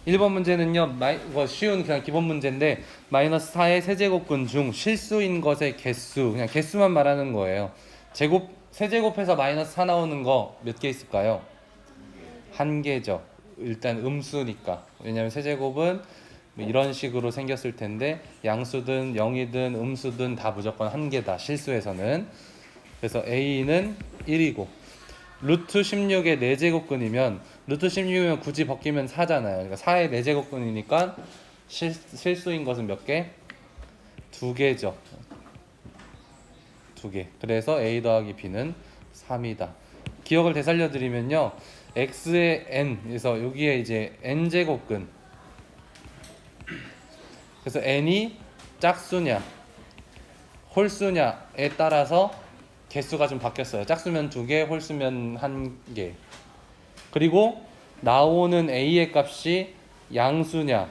1번 문제는요, 이거 쉬운 그냥 기본 문제인데, 마이너스 4의 세제곱근 중 실수인 것의 개수, 그냥 개수만 말하는 거예요. 세제곱해서 마이너스 4 나오는 거 몇 개 있을까요? 한 개죠. 일단 음수니까. 왜냐면 세제곱은 뭐 이런 식으로 생겼을 텐데, 양수든 0이든 음수든 다 무조건 한 개다, 실수에서는. 그래서 A는 1이고, 루트 16의 4제곱근이면 루트 16이면 굳이 벗기면 4잖아요. 그러니까 4의 4제곱근이니까 실수인 것은 몇 개? 2개죠. 2개. 그래서 A 더하기 B는 3이다. 기억을 되살려 드리면요. x의 n에서 여기에 이제 n제곱근. 그래서 n이 짝수냐 홀수냐에 따라서 개수가 좀 바뀌었어요. 짝수면 2개, 홀수면 1개. 그리고 나오는 a의 값이 양수냐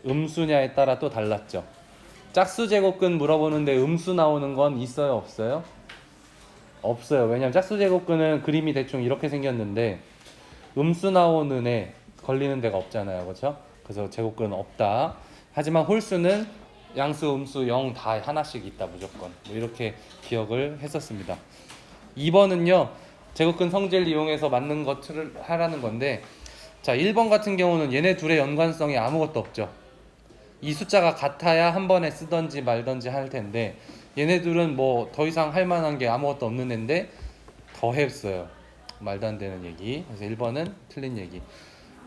음수냐에 따라 또 달랐죠. 짝수 제곱근 물어보는데 음수 나오는 건 있어요, 없어요? 없어요. 왜냐면 짝수 제곱근은 그림이 대충 이렇게 생겼는데 음수 나오는 애 걸리는 데가 없잖아요, 그렇죠? 그래서 제곱근은 없다. 하지만 홀수는 양수, 음수, 0 다 하나씩 있다, 무조건. 뭐 이렇게 기억을 했었습니다. 2번은요, 제곱근 성질 이용해서 맞는 것을 하라는 건데, 자, 1번 같은 경우는 얘네 둘의 연관성이 아무것도 없죠. 이 숫자가 같아야 한 번에 쓰던지 말던지 할 텐데, 얘네들은 뭐 더 이상 할 만한 게 아무것도 없는 애인데 더 했어요. 말도 안 되는 얘기. 그래서 1번은 틀린 얘기.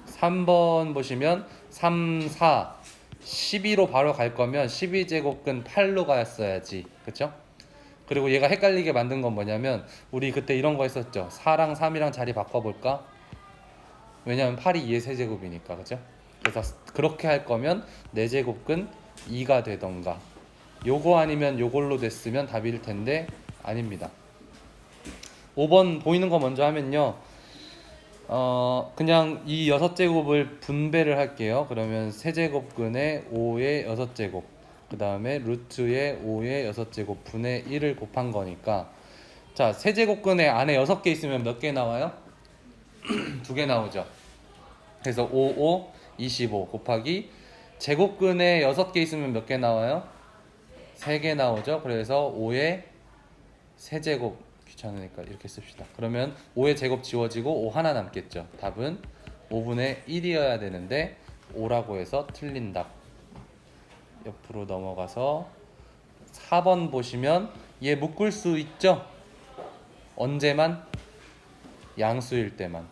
3번 보시면 3, 4, 12로 바로 갈 거면 12제곱근 8로 갔어야지. 그쵸? 그리고 얘가 헷갈리게 만든 건 뭐냐면 우리 그때 이런 거 했었죠. 4랑 3이랑 자리 바꿔볼까? 왜냐면 8이 2의 세제곱이니까. 그죠? 그래서 그렇게 할 거면 4제곱근 2가 되던가, 요거 아니면 요걸로 됐으면 답일 텐데 아닙니다. 5번 보이는 거 먼저 하면요. 그냥 이 6제곱을 분배를 할게요. 그러면 세제곱근의 5의 6제곱, 그 다음에 루트의 5의 6제곱 분의 1을 곱한 거니까, 자, 세제곱근의 안에 6개 있으면 몇 개 나와요? 2개 나오죠. 그래서 5, 5, 25 곱하기 제곱근에 6개 있으면 몇 개 나와요? 3개 나오죠. 그래서 5의 세제곱, 귀찮으니까 이렇게 씁시다. 그러면 5의 제곱 지워지고 5 하나 남겠죠. 답은 5분의 1이어야 되는데 5라고 해서 틀린 답. 옆으로 넘어가서 4번 보시면 얘 묶을 수 있죠? 언제만? 양수일 때만.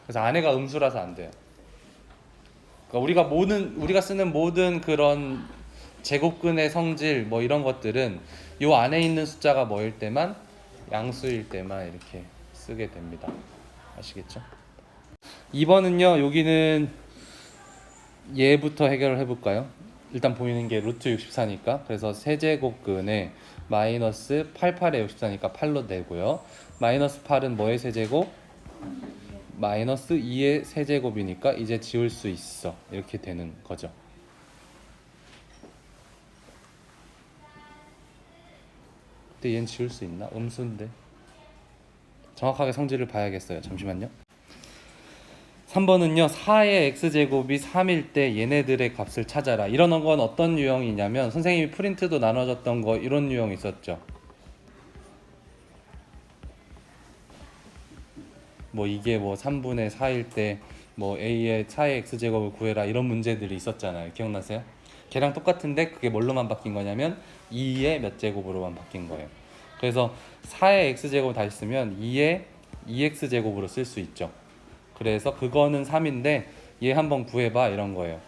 그래서 안에가 음수라서 안 돼요. 그러니까 우리가 쓰는 모든 그런 제곱근의 성질 뭐 이런 것들은 요 안에 있는 숫자가 뭐일 때만, 양수일 때만 이렇게 쓰게 됩니다. 아시겠죠? 2번은요, 여기는 얘부터 해결을 해볼까요? 일단 보이는 게 루트 64니까, 그래서 세제곱근에 마이너스 88에 64니까 8로 내고요. 마이너스 8은 뭐의 세제곱? 마이너스 2의 세제곱이니까 이제 지울 수 있어, 이렇게 되는 거죠. 근데 얘는 지울 수 있나? 음수인데. 정확하게 성질을 봐야겠어요. 잠시만요. 3번은요. 4의 x제곱이 3일 때 얘네들의 값을 찾아라. 이런 건 어떤 유형이냐면 선생님이 프린트도 나눠줬던 거, 이런 유형 있었죠. 뭐 이게 뭐 3분의 4일 때 뭐 a의 4의 x제곱을 구해라, 이런 문제들이 있었잖아요. 기억나세요? 걔랑 똑같은데 그게 뭘로만 바뀐 거냐면 2의 몇 제곱으로만 바뀐 거예요. 그래서 4의 x제곱 다시 쓰면 2의 2x제곱으로 쓸 수 있죠. 그래서 그거는 3인데 얘 한번 구해봐, 이런 거예요.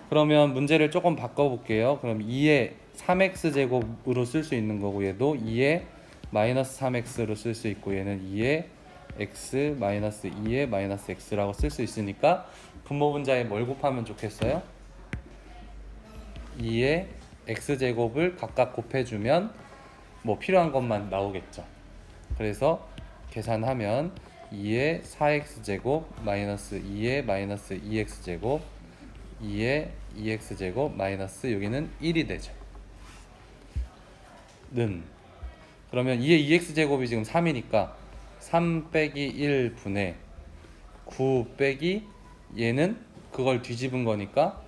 그러면 문제를 조금 바꿔볼게요. 그럼 2의 3x제곱으로 쓸 수 있는 거고, 얘도 2의 마이너스 3x로 쓸 수 있고, 얘는 2의 x 마이너스 2의 마이너스 x라고 쓸 수 있으니까 분모분자에 뭘 곱하면 좋겠어요? 2의 x제곱을 각각 곱해주면 뭐 필요한 것만 나오겠죠. 그래서 계산하면 2의 4x제곱 마이너스 2의 마이너스 2x제곱 2의 2x제곱 마이너스 여기는 1이 되죠. 그러면 2의 2x제곱이 지금 3이니까 3 빼기 1 분의 9 빼기 얘는 그걸 뒤집은 거니까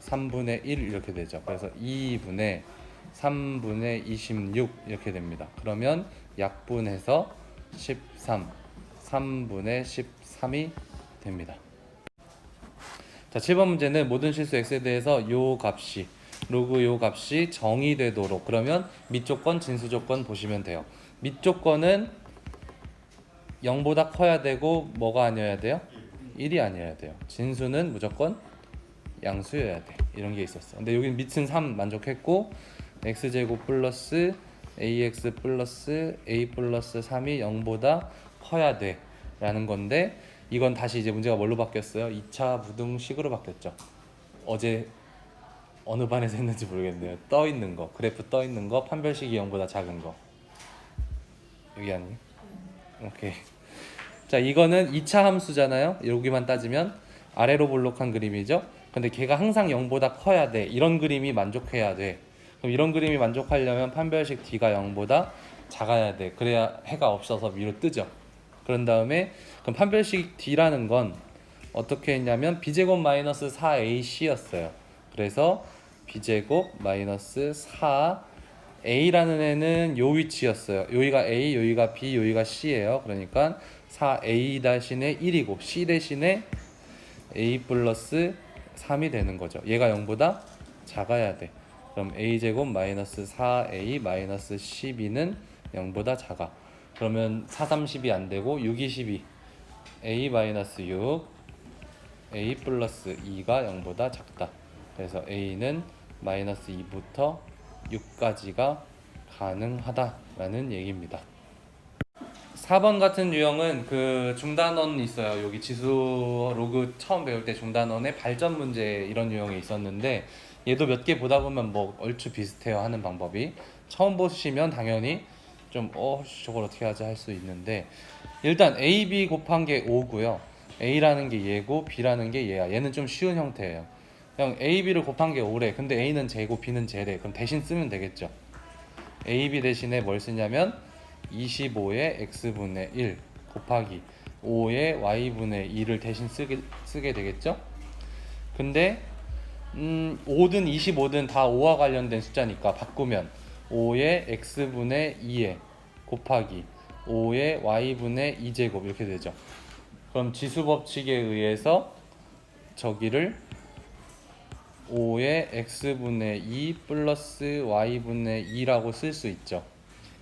3분의 1 이렇게 되죠. 그래서 2분의 3분의 26 이렇게 됩니다. 그러면 약분해서 13, 3분의 13이 됩니다. 자, 7번 문제는 모든 실수 x에 대해서 요 값이 로그 요 값이 정의되도록, 그러면 밑조건 진수조건 보시면 돼요. 밑조건은 0보다 커야 되고 뭐가 아니어야 돼요? 1이 아니어야 돼요. 진수는 무조건 양수여야 돼. 이런 게 있었어. 근데 여기는 밑은 3 만족했고 x제곱 플러스 ax 플러스 a 플러스 3이 0보다 커야 돼 라는 건데, 이건 다시 이제 문제가 뭘로 바뀌었어요? 2차 무등식으로 바뀌었죠. 어제 어느 반에서 했는지 모르겠네요. 떠 있는 거, 그래프 떠 있는 거, 판별식이 0보다 작은 거. 여기 아니에요? 오케이. 자, 이거는 2차 함수잖아요. 여기만 따지면 아래로 볼록한 그림이죠. 근데 걔가 항상 0보다 커야 돼. 이런 그림이 만족해야 돼. 그럼 이런 그림이 만족하려면 판별식 D가 0보다 작아야 돼. 그래야 해가 없어서 위로 뜨죠. 그런 다음에 그럼 판별식 D라는 건 어떻게 했냐면 B제곱 마이너스 4AC였어요. 그래서 B제곱 마이너스 4A라는 애는 요 위치였어요. 여기가 A, 여기가 B, 여기가 C예요. 그러니까 4A 대신에 1이고 C 대신에 A 플러스 3이 되는 거죠. 얘가 0보다 작아야 돼. 그럼 A제곱 마이너스 4A 마이너스 12는 0보다 작아. 그러면 4, 3, 10이 안 되고 6, 2, 12 A 마이너스 6 A 플러스 2가 0보다 작다. 그래서 A는 마이너스 2부터 6까지가 가능하다라는 얘기입니다. 4번 같은 유형은 그 중단원 있어요. 여기 지수 로그 처음 배울 때 중단원의 발전 문제 이런 유형이 있었는데, 얘도 몇 개 보다 보면 뭐 얼추 비슷해요. 하는 방법이. 처음 보시면 당연히 좀 저걸 어떻게 하지 할 수 있는데, 일단 A, B 곱한 게 5고요. A라는 게 얘고 B라는 게 얘야. 얘는 좀 쉬운 형태예요. 그냥 A, B를 곱한 게 5래. 근데 A는 제고 B는 제래. 그럼 대신 쓰면 되겠죠. A, B 대신에 뭘 쓰냐면 25의 x분의 1 곱하기 5의 y분의 2를 대신 쓰게 되겠죠. 근데 5든 25든 다 5와 관련된 숫자니까 바꾸면 5의 x분의 2에 곱하기 5의 y분의 2제곱 이렇게 되죠. 그럼 지수법칙에 의해서 저기를 5의 x분의 2 플러스 y분의 2라고 쓸 수 있죠.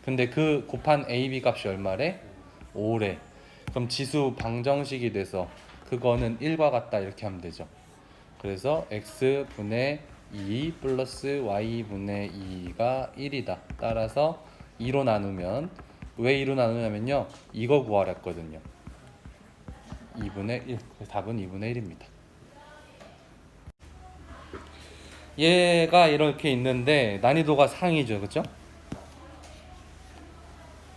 근데 그 곱한 a, b 값이 얼마래? 5래. 그럼 지수 방정식이 돼서 그거는 1과 같다 이렇게 하면 되죠. 그래서 x분의 2 플러스 y분의 2가 1이다. 따라서 2로 나누면, 왜 2로 나누냐면요, 이거 구하랬거든요. 2분의 1. 답은 2분의 1입니다. 얘가 이렇게 있는데 난이도가 상이죠, 그렇죠?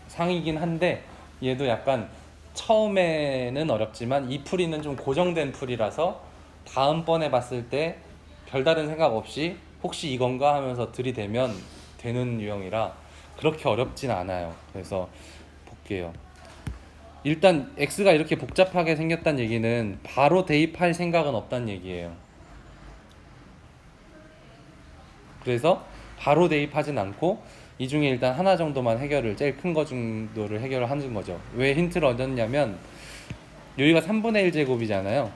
상이긴 한데 얘도 약간 처음에는 어렵지만 이 풀이는 좀 고정된 풀이라서 다음번에 봤을 때 별다른 생각 없이 혹시 이건가 하면서 들이대면 되는 유형이라 그렇게 어렵진 않아요. 그래서 볼게요. 일단 x가 이렇게 복잡하게 생겼다는 얘기는 바로 대입할 생각은 없다는 얘기예요. 그래서 바로 대입하진 않고 이 중에 일단 하나 정도만 해결을, 제일 큰 거 정도를 해결을 하는 거죠. 왜 힌트를 얻었냐면 여기가 3분의 1 제곱이잖아요.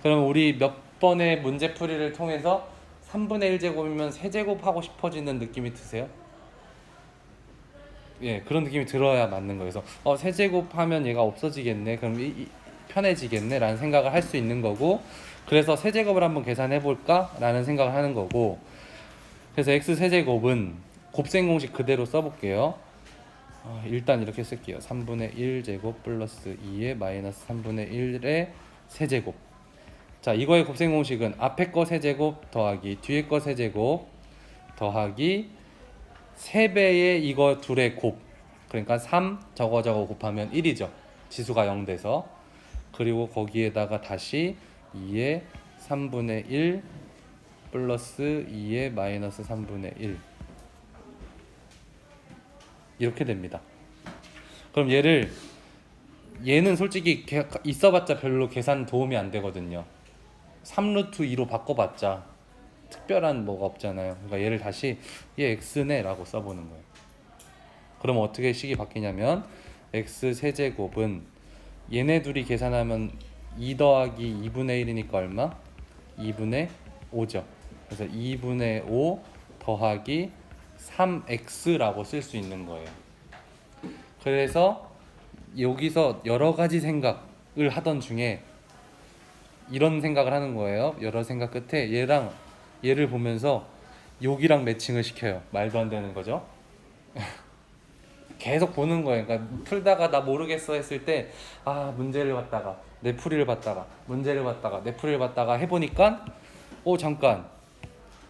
그럼 우리 몇 번의 문제풀이를 통해서 3분의 1 제곱이면 세제곱 하고 싶어지는 느낌이 드세요? 예, 그런 느낌이 들어야 맞는 거예요. 그래서 세제곱 하면 얘가 없어지겠네, 그럼 편해지겠네 라는 생각을 할 수 있는 거고, 그래서 세제곱을 한번 계산해 볼까 라는 생각을 하는 거고, 그래서 x 세제곱은 곱셈 공식 그대로 써볼게요. 일단 이렇게 쓸게요. 3분의 1 제곱 플러스 2의 마이너스 3분의 1의 세제곱. 자, 이거의 곱셈 공식은 앞에 거 세제곱 더하기 뒤에 거 세제곱 더하기 3배의 이거 둘의 곱, 그러니까 3 저거 곱하면 1이죠. 지수가 0 돼서. 그리고 거기에다가 다시 2의 3분의 1 플러스 2의 마이너스 3분의 1 이렇게 됩니다. 그럼 얘는 솔직히 있어봤자 별로 계산 도움이 안 되거든요. 3루트 2로 바꿔봤자 특별한 뭐가 없잖아요. 그러니까 얘를 다시 얘 x네 라고 써보는 거예요. 그럼 어떻게 식이 바뀌냐면 x 세제곱은 얘네 둘이 계산하면 2 더하기 2분의 1이니까 얼마? 2분의 5죠. 그래서 2분의 5 더하기 3x라고 쓸 수 있는 거예요. 그래서 여기서 여러 가지 생각을 하던 중에 이런 생각을 하는 거예요. 여러 생각 끝에 얘를 보면서 여기랑 매칭을 시켜요. 말도 안 되는 거죠. 계속 보는 거예요. 그러니까 풀다가 나 모르겠어 했을 때 문제를 봤다가 내 풀이를 봤다가 문제를 봤다가 내 풀이를 봤다가 해보니까 잠깐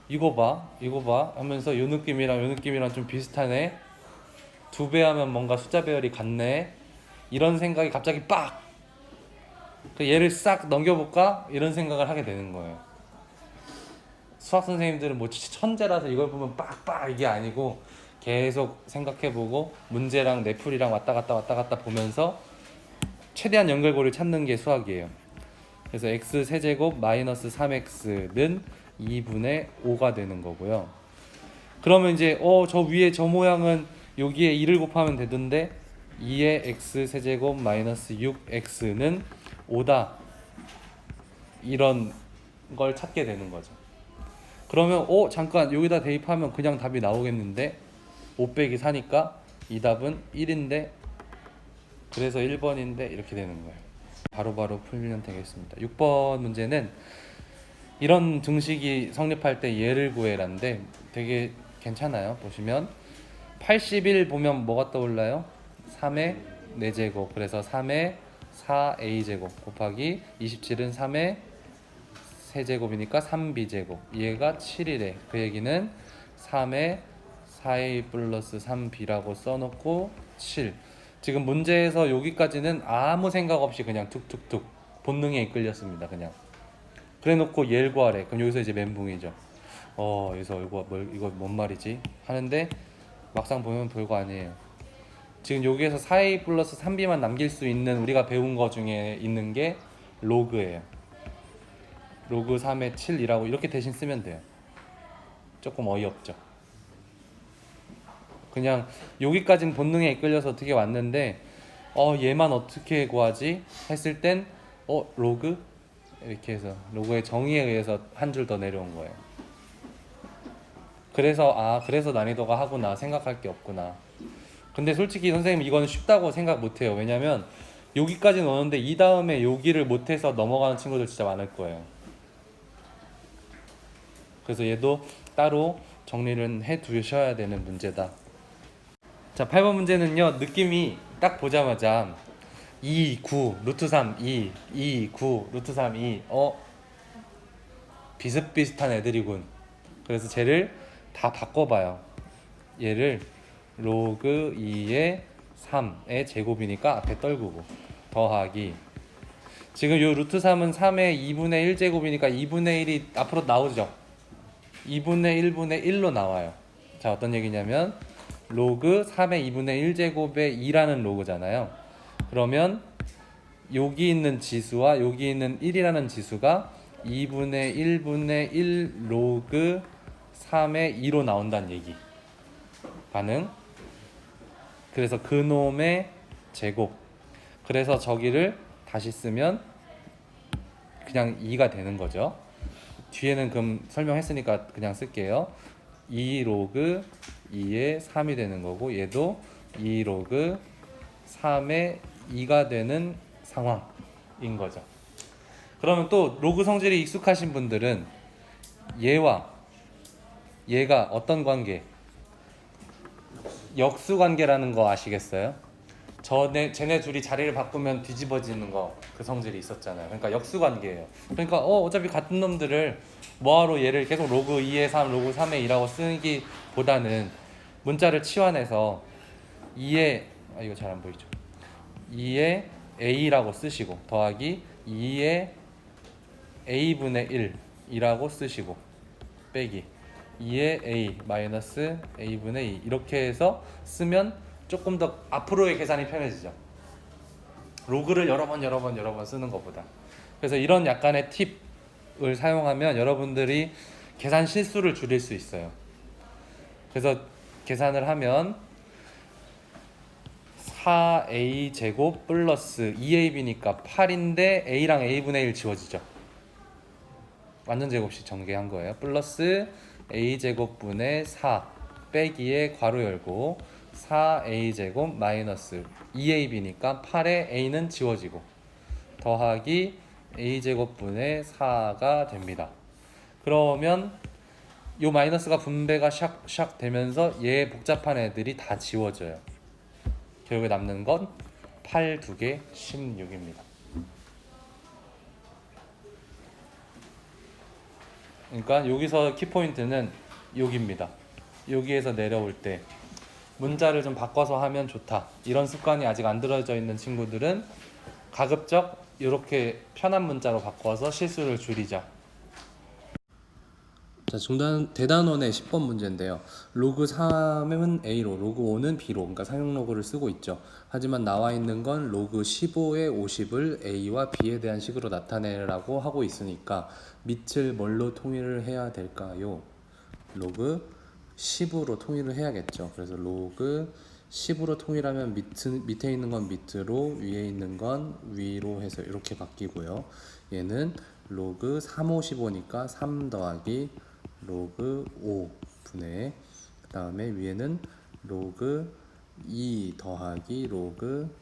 이거 봐 하면서 요 느낌이랑 좀 비슷하네. 2배 하면 뭔가 숫자 배열이 같네. 이런 생각이 갑자기 빡! 얘를 싹 넘겨볼까? 이런 생각을 하게 되는 거예요. 수학 선생님들은 뭐 천재라서 이걸 보면 빡빡 이게 아니고 계속 생각해보고 문제랑 내풀이랑 왔다 갔다 보면서 최대한 연결고리를 찾는 게 수학이에요. 그래서 x 세제곱 마이너스 3x는 2분의 5가 되는 거고요. 그러면 이제 저 위에 저 모양은 여기에 2를 곱하면 되던데 2의 x 세제곱 마이너스 6x는 5다. 이런 걸 찾게 되는 거죠. 그러면 잠깐 여기다 대입하면 그냥 답이 나오겠는데 5 빼기 4니까 이 답은 1인데 그래서 1번인데 이렇게 되는 거예요. 바로바로 풀면 되겠습니다. 6번 문제는 이런 등식이 성립할 때 얘를 구해라는데 되게 괜찮아요. 보시면 81 보면 뭐가 떠올라요? 3의 4제곱 그래서 3의 4a제곱 곱하기 27은 3의 세제곱이니까 3b제곱 얘가 7이래. 그 얘기는 3의 4a 플러스 3b라고 써놓고 7. 지금 문제에서 여기까지는 아무 생각 없이 그냥 툭툭툭 본능에 이끌렸습니다. 그냥 그래놓고 얘를 구하래. 그럼 여기서 이제 멘붕이죠. 여기서 이거 뭔 말이지? 하는데 막상 보면 별거 아니에요. 지금 여기에서 4a 플러스 3b만 남길 수 있는 우리가 배운 거 중에 있는 게 로그예요. 로그 3의 7이라고 이렇게 대신 쓰면 돼요. 조금 어이없죠. 그냥 여기까지는 본능에 이끌려서 어떻게 왔는데 얘만 어떻게 구하지? 했을 땐 로그? 이렇게 해서 로그의 정의에 의해서 한 줄 더 내려온 거예요. 그래서 난이도가 하구나 생각할 게 없구나. 근데 솔직히 선생님 이거는 쉽다고 생각 못해요. 왜냐면 여기까지는 오는데 이 다음에 여기를 못해서 넘어가는 친구들 진짜 많을 거예요. 그래서 얘도 따로 정리를 해 두셔야 되는 문제다. 자, 8번 문제는요. 느낌이 딱 보자마자 2, 9, 루트 3, 2, 9, 루트 3, 2 비슷비슷한 애들이군. 그래서 쟤를 다 바꿔봐요. 얘를 로그 2의 3의 제곱이니까 앞에 떨구고 더하기 지금 요 루트 3은 3의 2분의 1제곱이니까 2분의 1이 앞으로 나오죠. 2분의 1분의 1로 나와요. 자, 어떤 얘기냐면 로그 3의 2분의 1제곱의 2라는 로그잖아요. 그러면 여기 있는 지수와 여기 있는 1이라는 지수가 2분의 1분의 1 로그 3의 2로 나온다는 얘기. 반응. 그래서 그놈의 제곱. 그래서 저기를 다시 쓰면 그냥 2가 되는 거죠. 뒤에는 그럼 설명했으니까 그냥 쓸게요. 2 로그 2의 3이 되는 거고 얘도 2 로그 3의 2가 되는 상황인 거죠. 그러면 또 로그 성질이 익숙하신 분들은 얘와 얘가 어떤 관계? 역수 관계라는 거 아시겠어요? 쟤네 둘이 자리를 바꾸면 뒤집어지는 거 그 성질이 있었잖아요. 그러니까 역수 관계예요. 그러니까 어차피 같은 놈들을 뭐하러 얘를 계속 로그 2의 3, 로그 3의 2라고 쓰기보다는 문자를 치환해서 2의 이거 잘 안 보이죠? 2의 a라고 쓰시고 더하기 2의 a분의 1이라고 쓰시고 빼기 2의 a 마이너스 a분의 2 이렇게 해서 쓰면 조금 더 앞으로의 계산이 편해지죠. 로그를 여러 번 쓰는 것보다. 그래서 이런 약간의 팁 사용하면 여러분들이 계산 실수를 줄일 수 있어요. 그래서 계산을 하면 4a 제곱 플러스 2ab니까 8인데 a랑 a분의 1 지워지죠. 완전 제곱식 전개한 거예요. 플러스 a 제곱분의 4 빼기에 괄호 열고 4a 제곱 마이너스 2ab니까 8에 a는 지워지고 더하기 a 제곱분의 4가 됩니다. 그러면 요 마이너스가 분배가 샥샥 되면서 얘 복잡한 애들이 다 지워져요. 결국에 남는 건 8 2개 16입니다. 그러니까 여기서 키포인트는 여기입니다. 여기에서 내려올 때 문자를 좀 바꿔서 하면 좋다. 이런 습관이 아직 안 들어져 있는 친구들은 가급적 이렇게 편한 문자로 바꿔서 실수를 줄이자. 자, 대단원의 10번 문제인데요. 로그 3은 A로, 로그 5는 B로, 그러니까 사용 로그를 쓰고 있죠. 하지만 나와 있는 건 로그 15의 50을 A와 B에 대한 식으로 나타내라고 하고 있으니까 밑을 뭘로 통일을 해야 될까요? 로그 10으로 통일을 해야겠죠. 그래서 로그 10으로 통일하면 밑에 있는 건 밑으로, 위에 있는 건 위로 해서 이렇게 바뀌고요. 얘는 로그 3, 5, 15니까 3 더하기 로그 5분의 그 다음에 위에는 로그 2 더하기 로그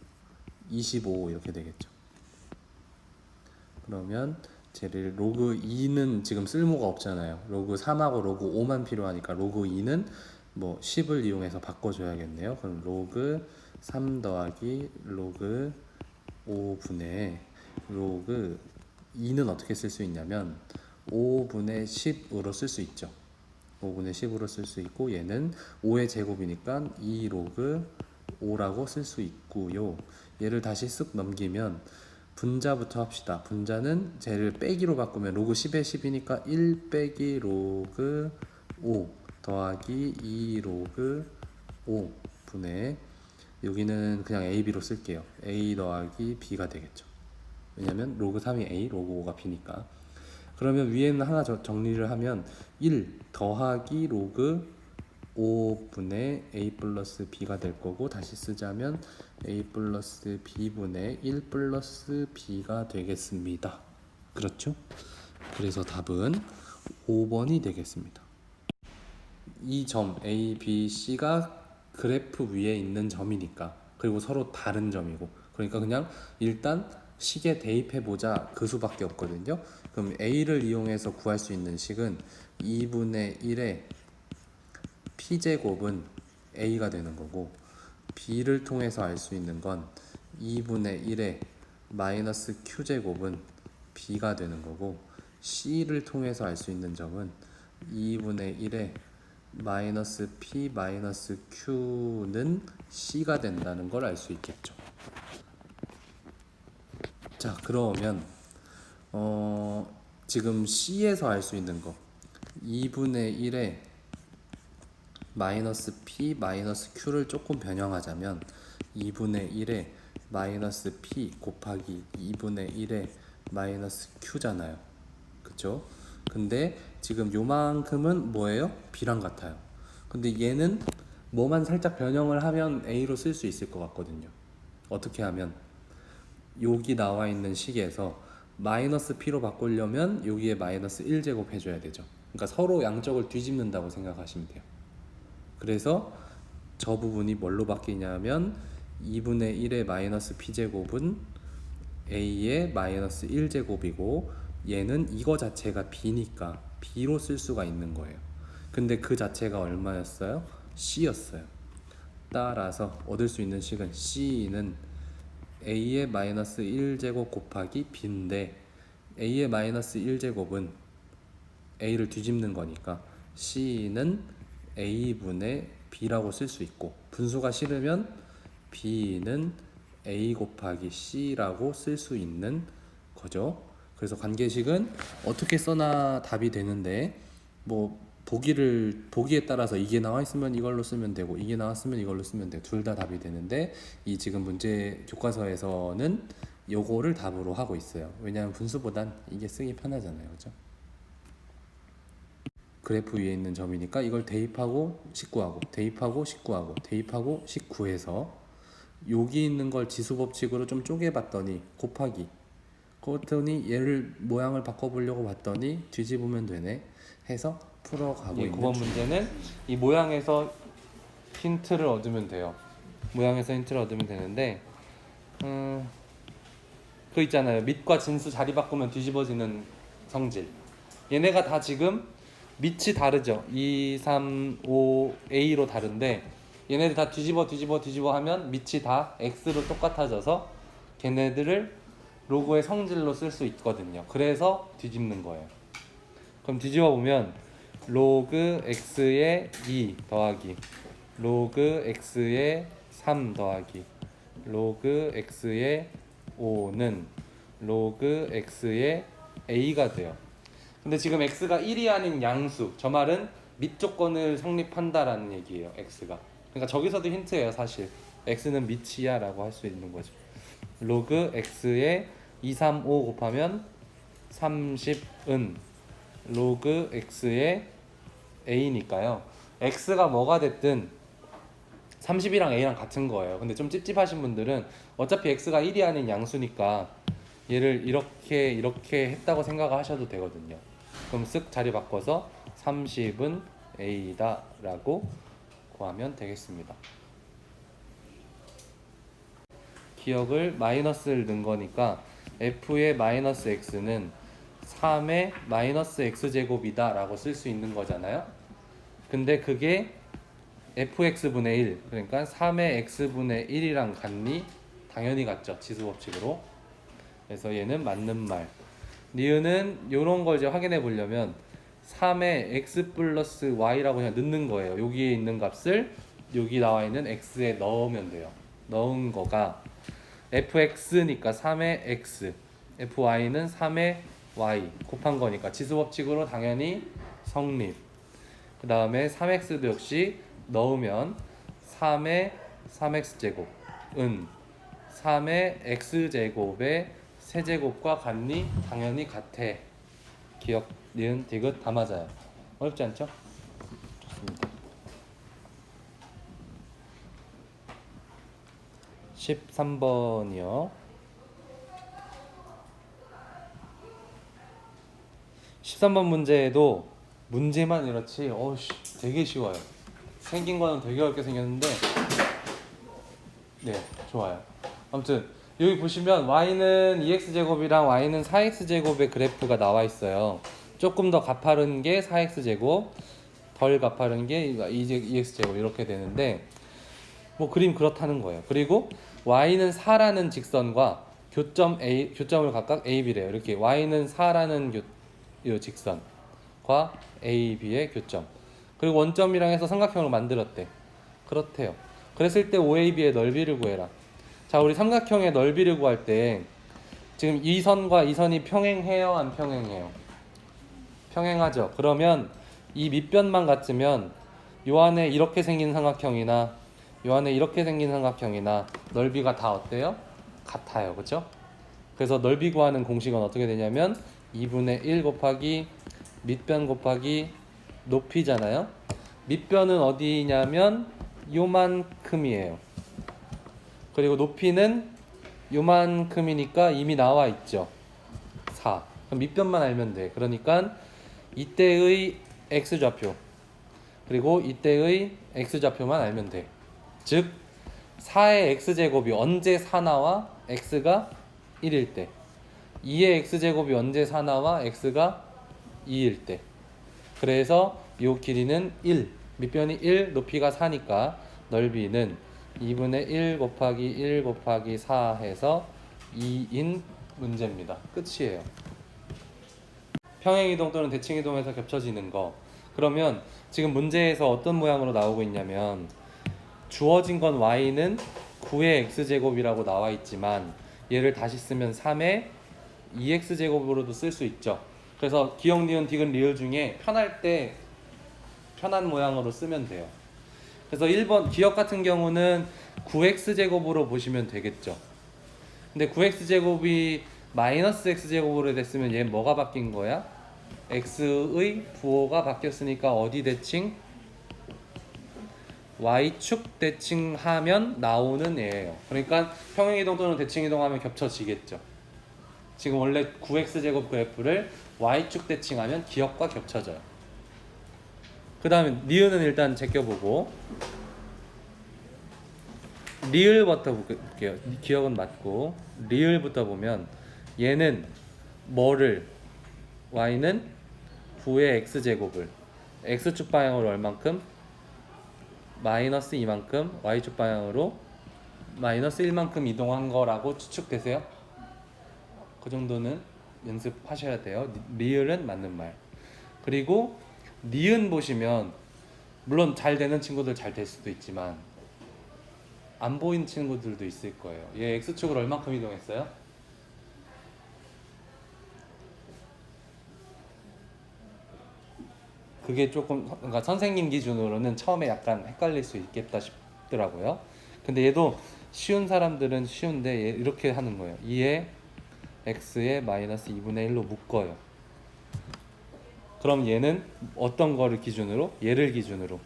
25 이렇게 되겠죠. 그러면 쟤를 로그 2는 지금 쓸모가 없잖아요. 로그 3하고 로그 5만 필요하니까 로그 2는 뭐 10을 이용해서 바꿔줘야겠네요. 그럼 로그 3 더하기 로그 5분의 로그 2는 어떻게 쓸 수 있냐면 5분의 10으로 쓸 수 있죠. 5분의 10으로 쓸 수 있고 얘는 5의 제곱이니까 2 로그 5라고 쓸 수 있고요. 얘를 다시 쓱 넘기면 분자부터 합시다. 분자는 쟤를 빼기로 바꾸면 로그 10의 10이니까 1 빼기 로그 5 더하기 2 로그 5 분의 여기는 그냥 a, b로 쓸게요. a 더하기 b가 되겠죠. 왜냐면 로그 3이 a, 로그 5가 b니까. 그러면 위에는 하나 정리를 하면 1 더하기 로그 5분의 a 플러스 b가 될 거고 다시 쓰자면 a 플러스 b분의 1 플러스 b가 되겠습니다. 그렇죠? 그래서 답은 5번이 되겠습니다. 이 점 a, b, c가 그래프 위에 있는 점이니까 그리고 서로 다른 점이고 그러니까 그냥 일단 식에 대입해보자 그 수밖에 없거든요. 그럼 a를 이용해서 구할 수 있는 식은 2분의 1의 p제곱은 a가 되는 거고 b를 통해서 알 수 있는 건 2분의 1의 마이너스 q제곱은 b가 되는 거고 c를 통해서 알 수 있는 점은 2분의 1의 마이너스 p 마이너스 q는 c가 된다는 걸 알 수 있겠죠. 자, 그러면 지금 c에서 알 수 있는 거 2분의 1의 마이너스 p 마이너스 q를 조금 변형하자면 2분의 1의 마이너스 p 곱하기 2분의 1의 마이너스 q잖아요. 그쵸? 근데 지금 요만큼은 뭐예요? b랑 같아요. 근데 얘는 뭐만 살짝 변형을 하면 a로 쓸 수 있을 것 같거든요. 어떻게 하면 여기 나와 있는 식에서 마이너스 p로 바꾸려면 여기에 마이너스 1제곱 해줘야 되죠. 그러니까 서로 양쪽을 뒤집는다고 생각하시면 돼요. 그래서 저 부분이 뭘로 바뀌냐면 2분의 1의 마이너스 p제곱은 a의 마이너스 1제곱이고 얘는 이거 자체가 b니까 b로 쓸 수가 있는 거예요. 근데 그 자체가 얼마였어요? c였어요. 따라서 얻을 수 있는 식은 c는 a의 마이너스 1제곱 곱하기 b인데 a의 마이너스 1제곱은 a를 뒤집는 거니까 c는 a분의 b라고 쓸 수 있고 분수가 싫으면 b는 a 곱하기 c라고 쓸 수 있는 거죠. 그래서 관계식은 어떻게 써나 답이 되는데 뭐 보기에 따라서 이게 나와 있으면 이걸로 쓰면 되고 이게 나왔으면 이걸로 쓰면 돼요. 둘 다 답이 되는데 이 지금 문제 교과서에서는 요거를 답으로 하고 있어요. 왜냐하면 분수보단 이게 쓰기 편하잖아요, 그죠? 그래프 위에 있는 점이니까 이걸 대입하고 19하고 대입하고 19하고 대입하고 19해서 여기 있는 걸 지수법칙으로 좀 쪼개봤더니 곱하기 그랬더니 얘를 모양을 바꿔보려고 봤더니 뒤집으면 되네 해서 풀어가고 있는 9번 문제는 이 모양에서 힌트를 얻으면 돼요. 모양에서 힌트를 얻으면 되는데 그 있잖아요. 밑과 진수 자리 바꾸면 뒤집어지는 성질. 얘네가 다 지금 밑이 다르죠. 2, 3, 5, A로 다른데 얘네들 다 뒤집어 하면 밑이 다 X로 똑같아져서 걔네들을 로그의 성질로 쓸 수 있거든요. 그래서 뒤집는 거예요. 그럼 뒤집어 보면 로그 X의 2 더하기 로그 X의 3 더하기 로그 X의 5는 로그 X의 A가 돼요. 근데 지금 X가 1이 아닌 양수, 저 말은 밑조건을 성립한다라는 얘기예요. X가. 그러니까 저기서도 힌트예요. 사실 X는 밑이야 라고 할 수 있는 거죠. 로그 X의 2, 3, 5 곱하면 30은 로그 X의 A니까요. X가 뭐가 됐든 30이랑 A랑 같은 거예요. 근데 좀 찝찝하신 분들은 어차피 X가 1이 아닌 양수니까 얘를 이렇게 했다고 생각하셔도 되거든요. 그럼 쓱 자리 바꿔서 30은 A다 라고 구하면 되겠습니다. 기억을 마이너스를 넣은 거니까 F의 마이너스 X는 3의 마이너스 X제곱이다 라고 쓸 수 있는 거잖아요. 근데 그게 fx분의 1 그러니까 3의 x분의 1이랑 같니? 당연히 같죠. 지수법칙으로. 그래서 얘는 맞는 말. 니은은 요런 걸 이제 확인해 보려면 3의 x 플러스 y라고 그냥 넣는 거예요. 여기에 있는 값을 여기 나와 있는 x에 넣으면 돼요. 넣은 거가 fx니까 3의 x fy는 3의 y 곱한 거니까 지수법칙으로 당연히 성립. 그 다음에 3x도 역시 넣으면 3의 3x제곱은 3의 x제곱의 세제곱과 같니? 당연히 같아. 기억, 니은, 디귿 다 맞아요. 어렵지 않죠? 좋습니다. 13번이요. 13번 문제에도 문제만 이렇지 되게 쉬워요. 생긴 거는 되게 어렵게 생겼는데 네 좋아요. 아무튼 여기 보시면 y는 2x제곱이랑 y는 4x제곱의 그래프가 나와 있어요. 조금 더 가파른 게 4x제곱, 덜 가파른 게 2x제곱 이렇게 되는데 뭐 그림 그렇다는 거예요. 그리고 y는 4라는 직선과 교점을 각각 a, b래요. 이렇게 y는 4라는 직선과 a, b의 교점. 그리고 원점이랑 해서 삼각형을 만들었대. 그렇대요. 그랬을 때 OAB의 넓이를 구해라. 자, 우리 삼각형의 넓이를 구할 때 지금 이 선과 이 선이 평행해요? 안 평행해요? 평행하죠. 그러면 이 밑변만 같으면 요 안에 이렇게 생긴 삼각형이나 요 안에 이렇게 생긴 삼각형이나 넓이가 다 어때요? 같아요. 그죠? 그래서 넓이 구하는 공식은 어떻게 되냐면 2분의 1 곱하기 밑변 곱하기 높이잖아요. 밑변은 어디냐면 요만큼이에요. 그리고 높이는 요만큼이니까 이미 나와 있죠. 4. 그럼 밑변만 알면 돼. 그러니까 이때의 x좌표 그리고 이때의 x좌표만 알면 돼. 즉 4의 x제곱이 언제 4 나와? x가 1일 때. 2의 x제곱이 언제 4 나와? x가 2일 때. 그래서 이 길이는 1, 밑변이 1, 높이가 4니까 넓이는 2분의 1 곱하기 1 곱하기 4 해서 2인 문제입니다. 끝이에요. 평행이동 또는 대칭이동에서 겹쳐지는 거. 그러면 지금 문제에서 어떤 모양으로 나오고 있냐면 주어진 건 y는 9의 x제곱이라고 나와 있지만 얘를 다시 쓰면 3의 2x제곱으로도 쓸 수 있죠. 그래서 기억, 니은, 디귿, 리을 중에 편할 때 편한 모양으로 쓰면 돼요. 그래서 1번 기억 같은 경우는 9x제곱으로 보시면 되겠죠. 근데 9x제곱이 마이너스 x제곱으로 됐으면 얘 뭐가 바뀐 거야? x의 부호가 바뀌었으니까 어디 대칭? y축 대칭하면 나오는 얘예요. 그러니까 평행이동 또는 대칭이동하면 겹쳐지겠죠. 지금 원래 9x제곱 그래프를 y축 대칭하면 기억과 겹쳐져요. 그 다음에 니은은 일단 제껴보고 리을부터 볼게요. 기억은 맞고 리을부터 보면 얘는 뭐를 y는 9의 x제곱을 x축 방향으로 얼만큼? 마이너스 이만큼 y축 방향으로 마이너스 1만큼 이동한 거라고 추측되세요? 그 정도는 연습하셔야 돼요. 리을은 맞는 말. 그리고 니은 보시면 물론 잘 되는 친구들 잘 될 수도 있지만 안 보이는 친구들도 있을 거예요. 얘 x축으로 얼만큼 이동했어요? 그게 조금 그러니까 선생님 기준으로는 처음에 약간 헷갈릴 수 있겠다 싶더라고요. 근데 얘도 쉬운 사람들은 쉬운데 얘 이렇게 하는 거예요. 2에 x에 마이너스 2분의 1로 묶어요. 그럼 얘는 어떤 거를 기준으로? 얘를 기준으로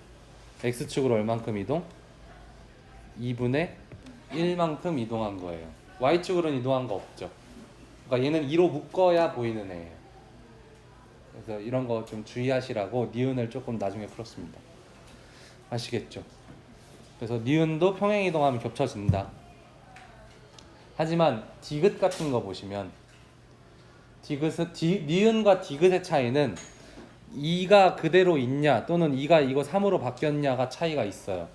x축으로 얼만큼 이동? 2분의 1만큼 이동한 거예요. y축으로는 이동한 거 없죠. 그러니까 얘는 2로 묶어야 보이는 애예요. 그래서 이런 거 좀 주의하시라고 니은을 조금 나중에 풀었습니다. 아시겠죠? 그래서 니은도 평행이동하면 겹쳐진다. 하지만 디귿 같은 거 보시면 니은과 디귿의 차이는 2가 그대로 있냐 또는 2가 이거 3으로 바뀌었냐가 차이가 있어요.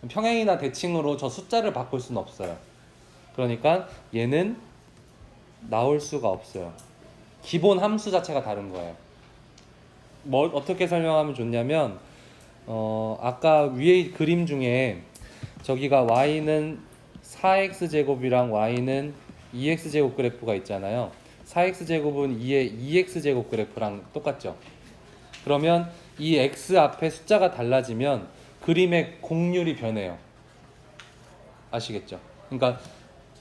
평행이나 대칭으로 저 숫자를 바꿀 수는 없어요. 그러니까 얘는 나올 수가 없어요. 기본 함수 자체가 다른 거예요. 뭘 어떻게 설명하면 좋냐면 아까 위에 그림 중에 저기가 y는 4x제곱이랑 y는 2x제곱 그래프가 있잖아요. 4x제곱은 2의 2x제곱 그래프랑 똑같죠. 그러면 이 x 앞에 숫자가 달라지면 그림의 곡률이 변해요. 아시겠죠? 그러니까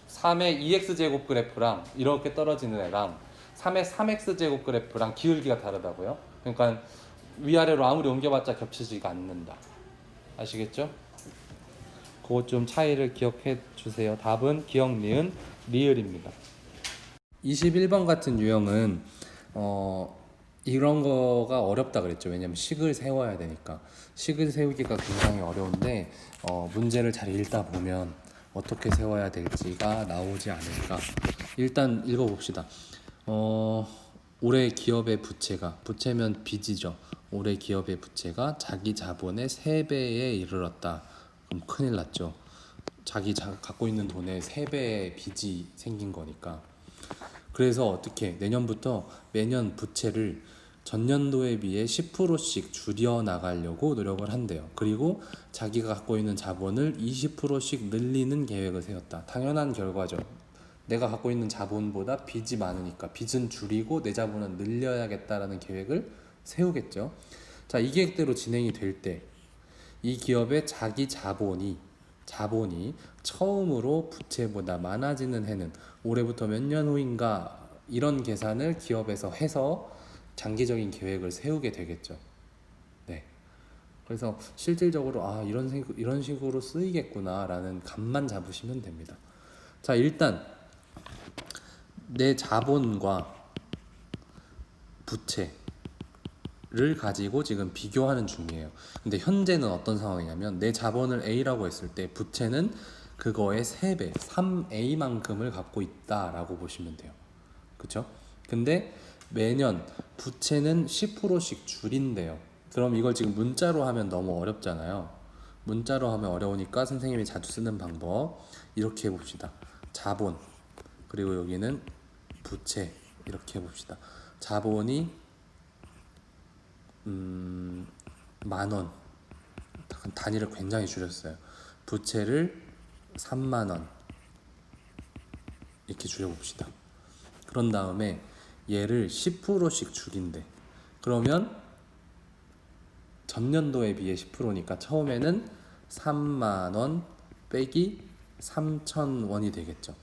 3의 2x제곱 그래프랑 이렇게 떨어지는 애랑 3의 3x제곱 그래프랑 기울기가 다르다고요. 그러니까 위아래로 아무리 옮겨봤자 겹치지가 않는다. 아시겠죠? 그것 좀 차이를 기억해 주세요. 답은 기억, 니은, 리을입니다. 21번 같은 유형은 이런 거가 어렵다 그랬죠. 왜냐면 식을 세워야 되니까. 식을 세우기가 굉장히 어려운데 문제를 잘 읽다 보면 어떻게 세워야 될지가 나오지 않을까. 일단 읽어봅시다. 올해 기업의 부채면 빚이죠. 올해 기업의 부채가 자기 자본의 3배에 이르렀다. 그럼 큰일 났죠. 자기 갖고 있는 돈의 3배의 빚이 생긴 거니까. 그래서 어떻게 내년부터 매년 부채를 전년도에 비해 10%씩 줄여 나가려고 노력을 한대요. 그리고 자기가 갖고 있는 자본을 20%씩 늘리는 계획을 세웠다. 당연한 결과죠. 내가 갖고 있는 자본보다 빚이 많으니까 빚은 줄이고 내 자본은 늘려야겠다라는 계획을 세우겠죠. 자, 이 계획대로 진행이 될 때 이 기업의 자기 자본이 처음으로 부채보다 많아지는 해는 올해부터 몇 년 후인가, 이런 계산을 기업에서 해서 장기적인 계획을 세우게 되겠죠. 네. 그래서 실질적으로 이런 식으로 쓰이겠구나라는 감만 잡으시면 됩니다. 자, 일단 내 자본과 부채를 가지고 지금 비교하는 중이에요. 근데 현재는 어떤 상황이냐면 내 자본을 A라고 했을 때 부채는 그거의 3배, 3A만큼을 갖고 있다라고 보시면 돼요. 그쵸? 근데 매년 부채는 10%씩 줄인대요. 그럼 이걸 지금 문자로 하면 너무 어렵잖아요. 문자로 하면 어려우니까 선생님이 자주 쓰는 방법 이렇게 해봅시다. 자본, 그리고 여기는 부채, 이렇게 해봅시다. 자본이 10,000원, 단위를 굉장히 줄였어요. 부채를 30,000원 이렇게 줄여봅시다. 그런 다음에 얘를 10%씩 줄인대. 그러면 전년도에 비해 10%니까 처음에는 30,000원 빼기 3,000원이 되겠죠.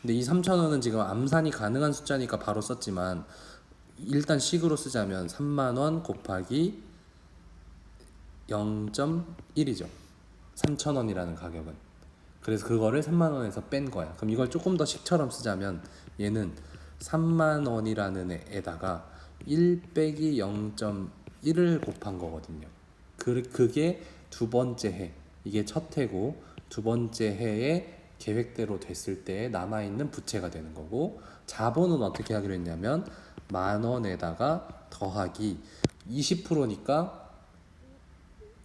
근데 이 3,000원은 지금 암산이 가능한 숫자니까 바로 썼지만 일단 식으로 쓰자면 3만원 곱하기 0.1이죠. 3,000원이라는 가격은. 그래서 그거를 3만원에서 뺀 거야. 그럼 이걸 조금 더 식처럼 쓰자면 얘는 3만원이라는 애에다가 1 빼기 0.1을 곱한 거거든요. 그게 두 번째 해. 이게 첫 해고 두 번째 해에 계획대로 됐을 때 남아있는 부채가 되는 거고, 자본은 어떻게 하기로 했냐면 10,000원에다가 더하기 20%니까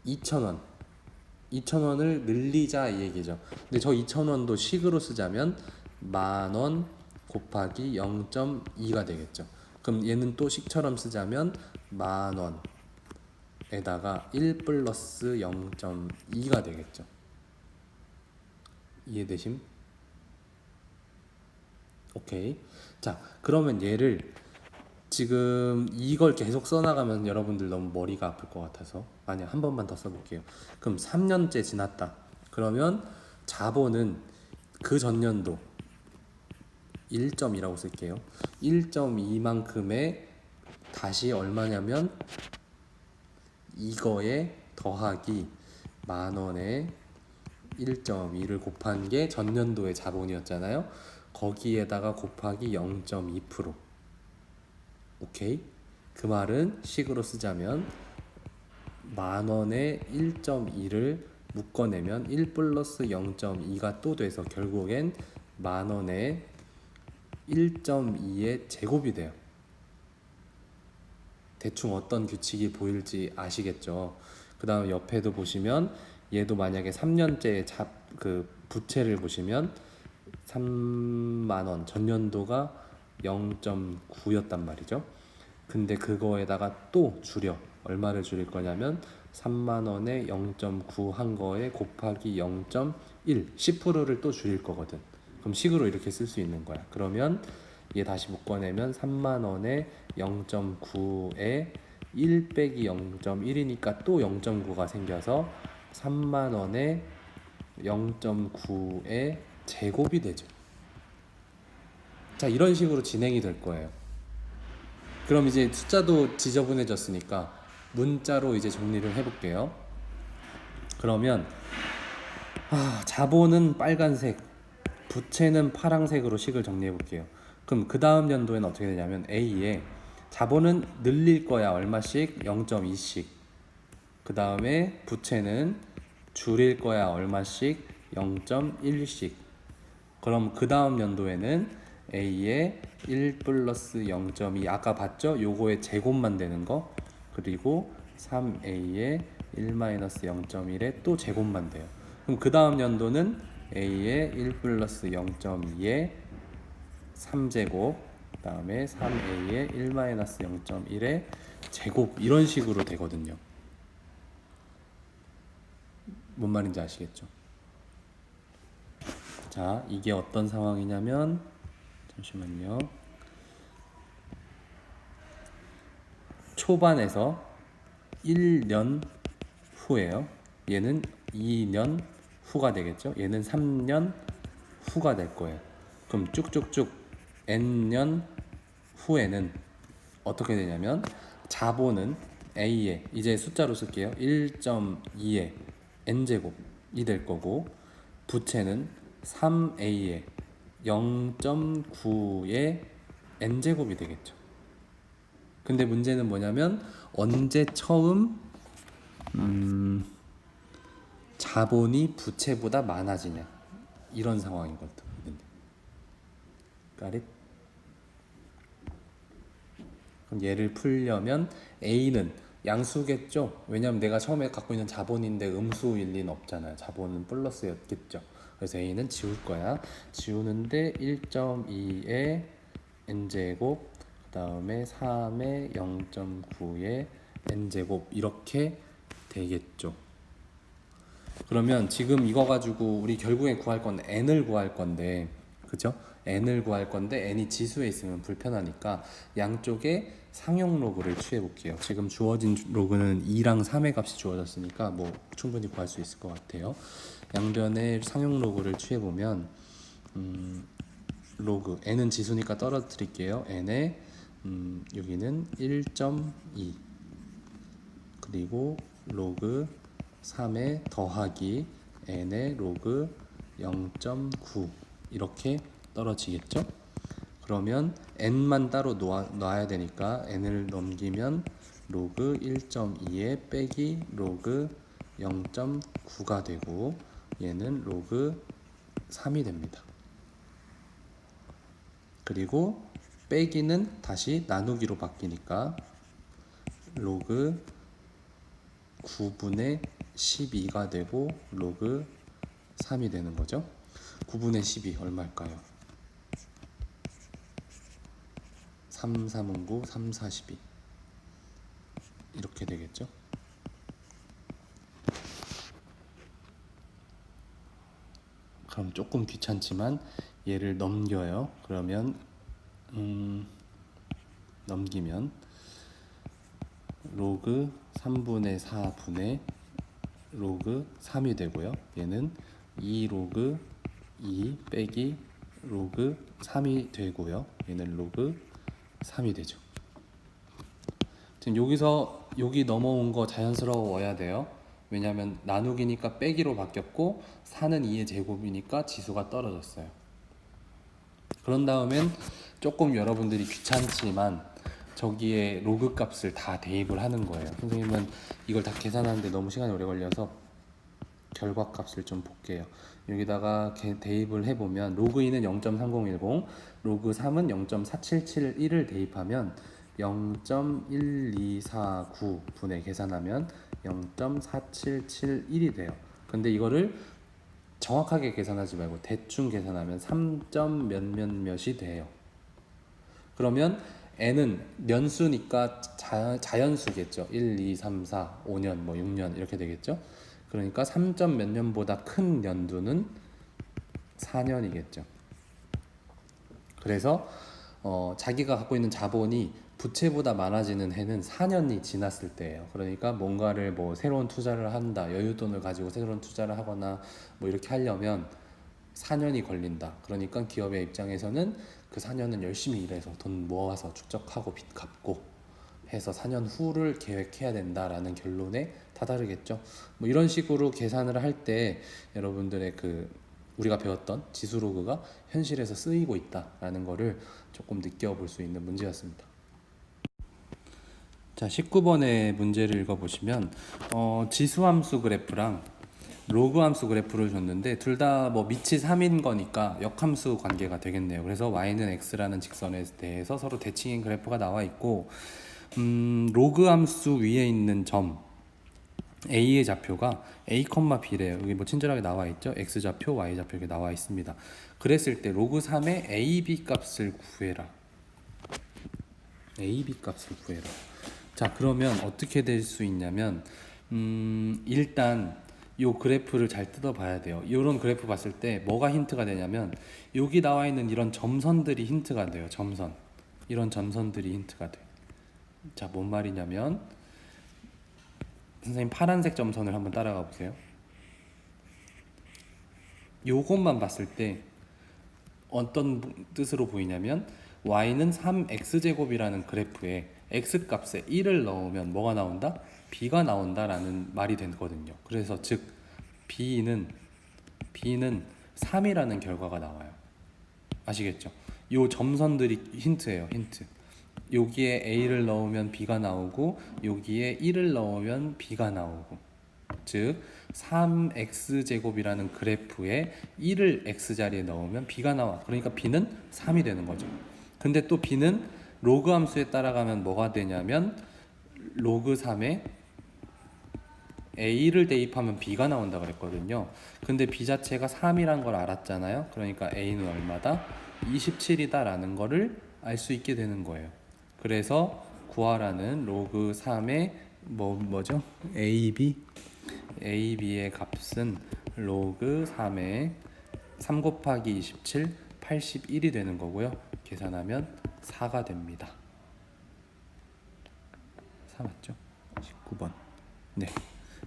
2,000원 2,000원을 늘리자 이 얘기죠. 근데 저 2,000원도 식으로 쓰자면 10,000원 곱하기 0.2가 되겠죠. 그럼 얘는 또 식처럼 쓰자면 10,000원에다가 1 플러스 0.2가 되겠죠. 이해되심? 오케이. 자, 그러면 얘를 지금 이걸 계속 써나가면 여러분들 너무 머리가 아플 것 같아서 아니 한 번만 더 써볼게요. 그럼 3년째 지났다. 그러면 자본은 그 전년도 1.2라고 쓸게요. 1.2만큼의 다시 얼마냐면 이거에 더하기 10,000원에 1.2를 곱한 게 전년도의 자본이었잖아요. 거기에다가 곱하기 0.2%. 오케이? 그 말은 식으로 쓰자면 10,000원에 1.2를 묶어내면 1 플러스 0.2가 또 돼서 결국엔 10,000원에 1.2의 제곱이 돼요. 대충 어떤 규칙이 보일지 아시겠죠? 그 다음 옆에도 보시면 얘도 만약에 3년째 그 부채를 보시면 3만원 전년도가 0.9였단 말이죠. 근데 그거에다가 또 줄여. 얼마를 줄일 거냐면 3만원에 0.9 한 거에 곱하기 0.1 10%를 또 줄일 거거든. 그럼 식으로 이렇게 쓸 수 있는 거야. 그러면 얘 다시 묶어내면 3만원에 0.9에 1 빼기 0.1이니까 또 0.9가 생겨서 3만원에 0.9의 제곱이 되죠. 자, 이런 식으로 진행이 될 거예요. 그럼 이제 숫자도 지저분해졌으니까 문자로 이제 정리를 해볼게요. 그러면 자본은 빨간색, 부채는 파란색으로 식을 정리해볼게요. 그럼 그 다음 연도에는 어떻게 되냐면 A에 자본은 늘릴 거야. 얼마씩? 0.2씩. 그 다음에 부채는 줄일 거야. 얼마씩? 0.1씩. 그럼 그 다음 연도에는 A에 1 플러스 0.2 아까 봤죠? 요거의 제곱만 되는 거. 그리고 3A에 1 마이너스 0.1에 또 제곱만 돼요. 그럼 그 다음 연도는 A에 1 플러스 0.2에 3제곱, 그 다음에 3A에 1 마이너스 0.1에 제곱, 이런 식으로 되거든요. 뭔 말인지 아시겠죠? 자, 이게 어떤 상황이냐면 잠시만요. 초반에서 1년 후예요. 얘는 2년 후가 되겠죠. 얘는 3년 후가 될 거예요. 그럼 쭉쭉쭉 n년 후에는 어떻게 되냐면 자본은 A에 이제 숫자로 쓸게요. 1.2에 n제곱이 될 거고, 부채는 3A에 0.9의 n제곱이 되겠죠. 근데 문제는 뭐냐면 언제 처음 자본이 부채보다 많아지냐, 이런 상황이거든요. Got it? 그럼 얘를 풀려면 A는 양수겠죠? 왜냐면 내가 처음에 갖고 있는 자본인데 음수일 리는 없잖아요. 자본은 플러스였겠죠. 그래서 A는 지울 거야. 지우는데 1.2의 n제곱, 그 다음에 3의 0.9의 n제곱, 이렇게 되겠죠. 그러면 지금 이거 가지고 우리 결국에 구할 건 n을 구할 건데, 그죠? n을 구할 건데 n이 지수에 있으면 불편하니까 양쪽에 상용 로그를 취해 볼게요. 지금 주어진 로그는 2랑 3의 값이 주어졌으니까 뭐 충분히 구할 수 있을 것 같아요. 양변에 상용 로그를 취해 보면 로그 n은 지수니까 떨어뜨릴게요. n에 여기는 1.2 그리고 로그 3의 더하기 n의 로그 0.9 이렇게 떨어지겠죠? 그러면 n만 따로 놔야 되니까 n을 넘기면 로그 1.2에 빼기 로그 0.9가 되고 얘는 로그 3이 됩니다. 그리고 빼기는 다시 나누기로 바뀌니까 로그 9분의 12가 되고 로그 3이 되는 거죠. 9분의 12 얼마일까요? 3, 3은 9, 3, 4, 12 이렇게 되겠죠. 그럼 조금 귀찮지만 얘를 넘겨요. 그러면 넘기면 로그 3분의 4분의 로그 3이 되고요. 얘는 2 로그 2 빼기 로그 3이 되고요. 얘는 로그 3이 되죠. 지금 여기서 여기 넘어온 거 자연스러워야 돼요. 왜냐하면 나누기니까 빼기로 바뀌었고 4는 2의 제곱이니까 지수가 떨어졌어요. 그런 다음엔 조금 여러분들이 귀찮지만 저기에 로그 값을 다 대입을 하는 거예요. 선생님은 이걸 다 계산하는데 너무 시간이 오래 걸려서 결과 값을 좀 볼게요. 여기다가 대입을 해보면 로그 2는 0.3010, 로그 3은 0.4771을 대입하면 0.1249분에 계산하면 0.4771이 돼요. 근데 이거를 정확하게 계산하지 말고 대충 계산하면 3점 몇몇몇이 돼요. 그러면 n은 년수니까 자연수겠죠. 1, 2, 3, 4, 5년, 뭐 6년 이렇게 되겠죠. 그러니까 3점 몇 년보다 큰 연두는 4년이겠죠. 그래서 자기가 갖고 있는 자본이 부채보다 많아지는 해는 4년이 지났을 때예요. 그러니까 뭔가를 뭐 새로운 투자를 한다, 여윳돈을 가지고 새로운 투자를 하거나 뭐 이렇게 하려면 4년이 걸린다. 그러니까 기업의 입장에서는 그 4년은 열심히 일해서 돈 모아서 축적하고 빚 갚고 해서 4년 후를 계획해야 된다라는 결론에 다다르겠죠. 뭐 이런 식으로 계산을 할 때 여러분들의 그 우리가 배웠던 지수 로그가 현실에서 쓰이고 있다라는 거를 조금 느껴볼 수 있는 문제였습니다. 자, 19번의 문제를 읽어보시면 지수 함수 그래프랑 로그 함수 그래프를 줬는데 둘 다 뭐 밑이 3인 거니까 역함수 관계가 되겠네요. 그래서 y는 x라는 직선에 대해서 서로 대칭인 그래프가 나와 있고 로그 함수 위에 있는 점 a의 좌표가 a, b래요. 여기 뭐 친절하게 나와 있죠. x 좌표, y 좌표 이렇게 나와 있습니다. 그랬을 때 로그 3의 a, b 값을 구해라. a, b 값을 구해라. 자, 그러면 어떻게 될 수 있냐면 일단 요 그래프를 잘 뜯어봐야 돼요. 이런 그래프 봤을 때 뭐가 힌트가 되냐면 여기 나와 있는 이런 점선들이 힌트가 돼요. 점선. 이런 점선들이 힌트가 돼. 자, 뭔 말이냐면 선생님 파란색 점선을 한번 따라가 보세요. 요것만 봤을 때 어떤 뜻으로 보이냐면 y는 3x제곱이라는 그래프에 x값에 1을 넣으면 뭐가 나온다? b가 나온다라는 말이 되거든요. 그래서 즉 b는 3이라는 결과가 나와요. 아시겠죠? 요 점선들이 힌트예요. 힌트. 여기에 a를 넣으면 b가 나오고 여기에 1을 넣으면 b가 나오고, 즉 3x제곱이라는 그래프에 1을 x자리에 넣으면 b가 나와. 그러니까 b는 3이 되는 거죠. 근데 또 b는 로그 함수에 따라가면 뭐가 되냐면 로그 3에 a를 대입하면 b가 나온다 그랬거든요. 근데 b 자체가 3이란 걸 알았잖아요. 그러니까 a는 얼마다? 27이다 라는 거를 알 수 있게 되는 거예요. 그래서 구하라는 로그 3의 뭐죠? AB의 값은 로그 3의 3 곱하기 27, 81이 되는 거고요. 계산하면 4가 됩니다. 4 맞죠? 19번. 네.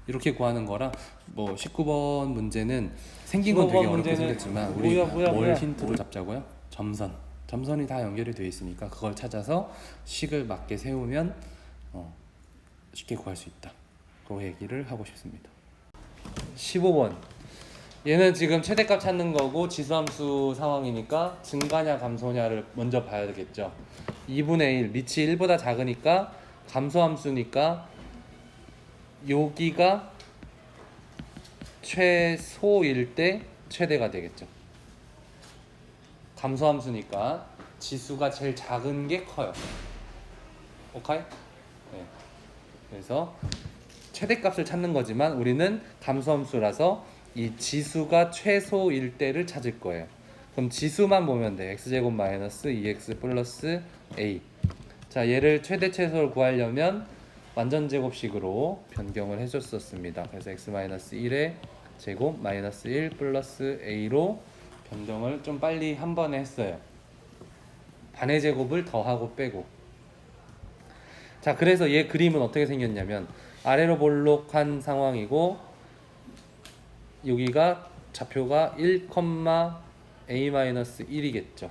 이렇게 구하는 거라 뭐 19번 문제는 생긴 건 되게 어렵게 생겼지만 우리 뭘 힌트로 잡자고요? 점선이 다 연결이 되어 있으니까 그걸 찾아서 식을 맞게 세우면 쉽게 구할 수 있다. 그 얘기를 하고 싶습니다. 15번. 얘는 지금 최대값 찾는 거고 지수함수 상황이니까 증가냐 감소냐를 먼저 봐야 되겠죠. 2분의 1, 밑이 1보다 작으니까 감소함수니까 여기가 최소일 때 최대가 되겠죠. 감소함수니까 지수가 제일 작은 게 커요. 오케이? 네. 그래서 최대값을 찾는 거지만 우리는 감소함수라서 이 지수가 최소일 때를 찾을 거예요. 그럼 지수만 보면 돼. x제곱 마이너스 2x 플러스 a. 자, 얘를 최대 최소를 구하려면 완전 제곱식으로 변경을 해줬었습니다. 그래서 x 마이너스 1의 제곱 마이너스 1 플러스 a로 변경을 좀 빨리 한 번에 했어요. 반의 제곱을 더하고 빼고. 자, 그래서 얘 그림은 어떻게 생겼냐면 아래로 볼록한 상황이고 여기가 좌표가 1,a-1이겠죠.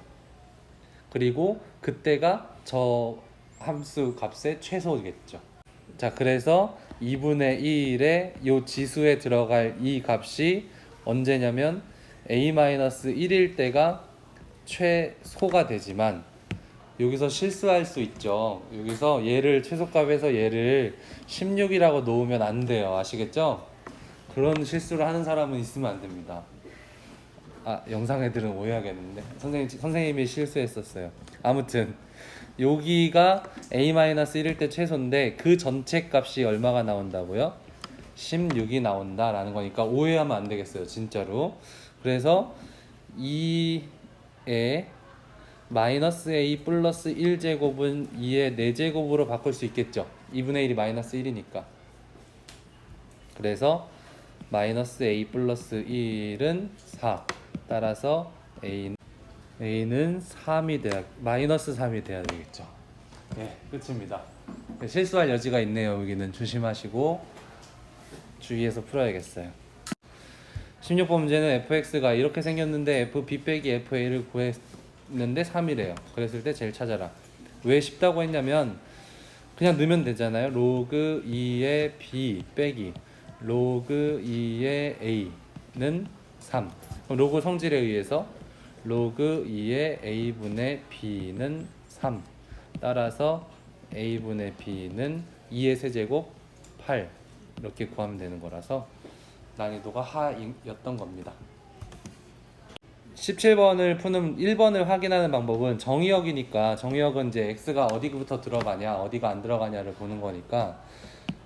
그리고 그때가 저 함수 값의 최소겠죠. 자, 그래서 2분의 1에 요 지수에 들어갈 이 값이 언제냐면 a-1일 때가 최소가 되지만 여기서 실수할 수 있죠. 여기서 얘를 최소값에서 얘를 16이라고 놓으면 안 돼요. 아시겠죠? 그런 실수를 하는 사람은 있으면 안 됩니다. 영상 애들은 오해하겠는데 선생님이 실수했었어요. 아무튼 여기가 a-1일 때 최소인데 그 전체 값이 얼마가 나온다고요? 16이 나온다라는 거니까 오해하면 안 되겠어요. 진짜로. 그래서 2에 마이너스 a 플러스 1제곱은 2의 4제곱으로 바꿀 수 있겠죠. 2분의 1이 마이너스 1이니까. 그래서 마이너스 a 플러스 1은 4. 따라서 a는 3이 돼야, 마이너스 3이 돼야 되겠죠. 네, 끝입니다. 실수할 여지가 있네요. 여기는 조심하시고 주의해서 풀어야겠어요. 16번 문제는 fx가 이렇게 생겼는데 fb 빼기 fa를 구했는데 3이래요. 그랬을 때 제일 찾아라. 왜 쉽다고 했냐면 그냥 넣으면 되잖아요. 로그 2의 b 빼기 로그 2의 a는 3. 그럼 로그 성질에 의해서 로그 2의 a분의 b는 3. 따라서 a분의 b는 2의 세제곱 8. 이렇게 구하면 되는 거라서 난이도가 하였던 겁니다. 17번을 푸는 1번을 확인하는 방법은 정의역이니까 정의역은 이제 x가 어디부터 들어가냐 어디가 안 들어가냐를 보는 거니까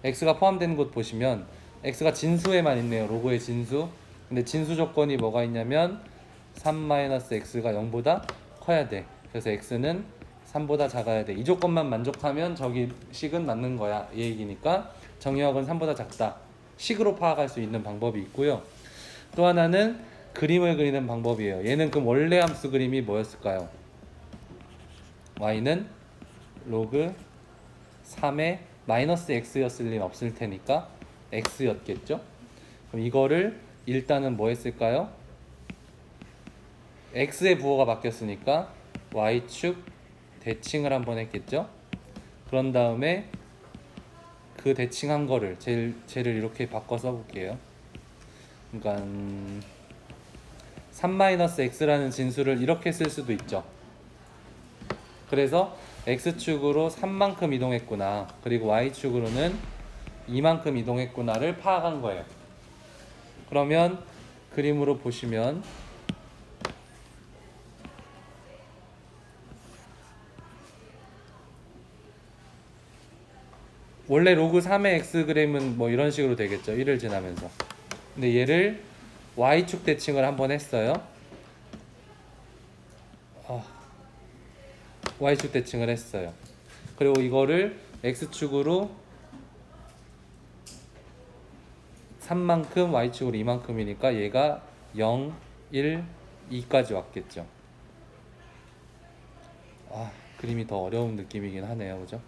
x가 포함되는 곳 보시면 x가 진수에만 있네요. 로그의 진수. 근데 진수 조건이 뭐가 있냐면 3-x가 0보다 커야 돼. 그래서 x는 3보다 작아야 돼. 이 조건만 만족하면 저기 식은 맞는 거야. 이 얘기니까 정의역은 3보다 작다. 식으로 파악할 수 있는 방법이 있고요. 또 하나는 그림을 그리는 방법이에요. 얘는 그럼 원래 함수 그림이 뭐였을까요? y는 로그 3의 마이너스 x였을 리 없을 테니까 x였겠죠? 그럼 이거를 일단은 뭐 했을까요? x의 부호가 바뀌었으니까 y축 대칭을 한번 했겠죠? 그런 다음에 그 대칭한 거를 쟤를 이렇게 바꿔 써볼게요. 그러니까 3-x라는 진수를 이렇게 쓸 수도 있죠. 그래서 x축으로 3만큼 이동했구나. 그리고 y축으로는 2만큼 이동했구나를 파악한 거예요. 그러면 그림으로 보시면 원래 로그 3의 x 그램은 뭐 이런 식으로 되겠죠. 1을 지나면서. 근데 얘를 y축 대칭을 한번 했어요. y축 대칭을 했어요. 그리고 이거를 x축으로 3만큼 y축으로 2만큼이니까 얘가 0, 1, 2까지 왔겠죠. 그림이 더 어려운 느낌이긴 하네요. 그죠?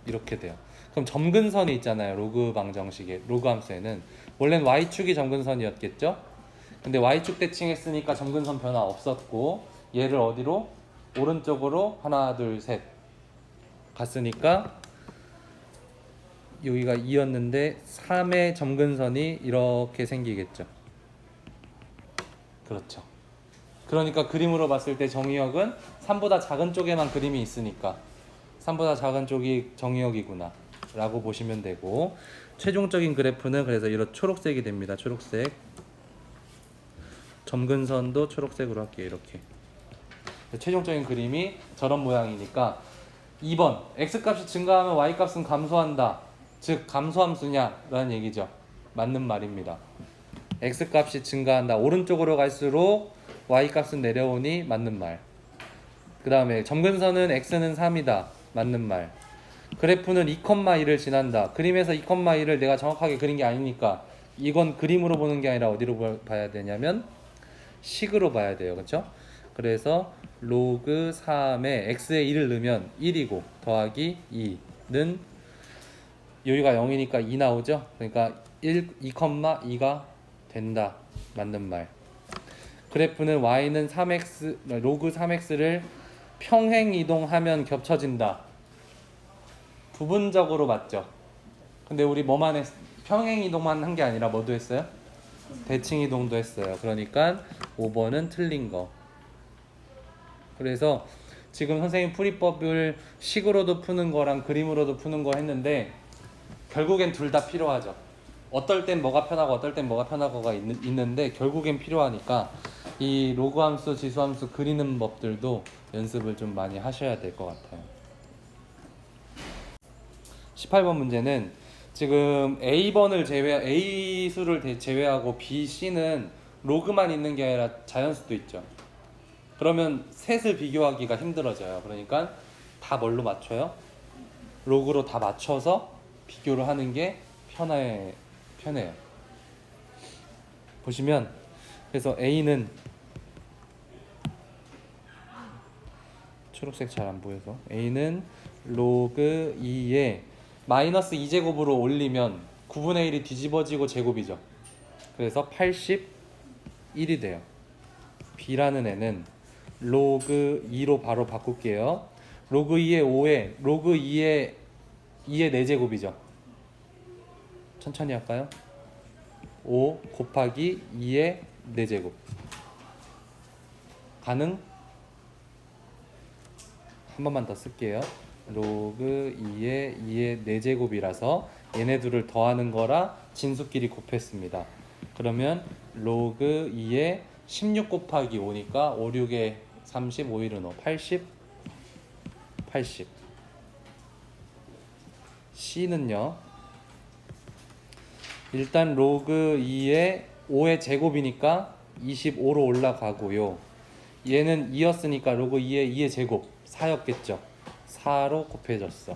이렇게 돼요. 그럼 점근선이 있잖아요. 로그 방정식에, 로그 함수에는 원래는 y축이 점근선이었겠죠? 근데 y축 대칭했으니까 점근선 변화 없었고 얘를 어디로? 오른쪽으로 하나 둘 셋 갔으니까 여기가 2였는데 3의 점근선이 이렇게 생기겠죠. 그렇죠. 그러니까 그림으로 봤을 때 정의역은 3보다 작은 쪽에만 그림이 있으니까 3보다 작은 쪽이 정의역이구나 라고 보시면 되고, 최종적인 그래프는 그래서 이런 초록색이 됩니다. 초록색. 점근선도 초록색으로 할게요. 이렇게. 최종적인 그림이 저런 모양이니까 2번 x값이 증가하면 y값은 감소한다. 즉 감소함수냐 라는 얘기죠. 맞는 말입니다. x값이 증가한다. 오른쪽으로 갈수록 y값은 내려오니 맞는 말. 그 다음에 점근선은 x는 3이다. 맞는 말. 그래프는 2,1을 지난다. 그림에서 2,1을 내가 정확하게 그린 게 아니니까 이건 그림으로 보는 게 아니라 어디로 봐야 되냐면 식으로 봐야 돼요. 그렇죠? 그래서 로그 3에 x에 1을 넣으면 1이고 더하기 2는 여기가 0이니까 2 나오죠? 그러니까 2,2가 된다. 맞는 말. 그래프는 y는 3x, 로그 3x를 평행 이동하면 겹쳐진다. 부분적으로 맞죠? 근데 우리 뭐만 평행 이동만 한 게 아니라 뭐도 했어요? 대칭 이동도 했어요. 그러니까 5번은 틀린 거. 그래서 지금 선생님 풀이법을 식으로도 푸는 거랑 그림으로도 푸는 거 했는데 결국엔 둘 다 필요하죠. 어떨 땐 뭐가 편하고 어떨 땐 뭐가 편하고가 있는데 결국엔 필요하니까 이 로그 함수, 지수 함수 그리는 법들도 연습을 좀 많이 하셔야 될 것 같아요. 18번 문제는 지금 A번을 A수를 제외하고 B, C는 로그만 있는 게 아니라 자연수도 있죠. 그러면 셋을 비교하기가 힘들어져요. 그러니까 다 뭘로 맞춰요? 로그로 다 맞춰서 비교를 하는 게 편해요. 보시면 그래서 A는 초록색 잘 안 보여서 A는 로그 2에 마이너스 2제곱으로 올리면 9분의 1이 뒤집어지고 제곱이죠. 그래서 81이 돼요. B라는 애는 로그 2로 바로 바꿀게요. 로그 2의 5에 로그 2의 4제곱이죠. 천천히 할까요? 5 곱하기 2의 4제곱. 가능? 한 번만 더 쓸게요. 로그 2의 4제곱이라서 얘네 둘을 더하는 거라 진수끼리 곱했습니다. 그러면 로그 2의 16 곱하기 5니까 5, 6에 30, 5, 1은 5, 80. C는요. 일단 로그 2의 5의 제곱이니까 25로 올라가고요. 얘는 2였으니까 로그 2의 제곱 4였겠죠. 4로 곱해졌어.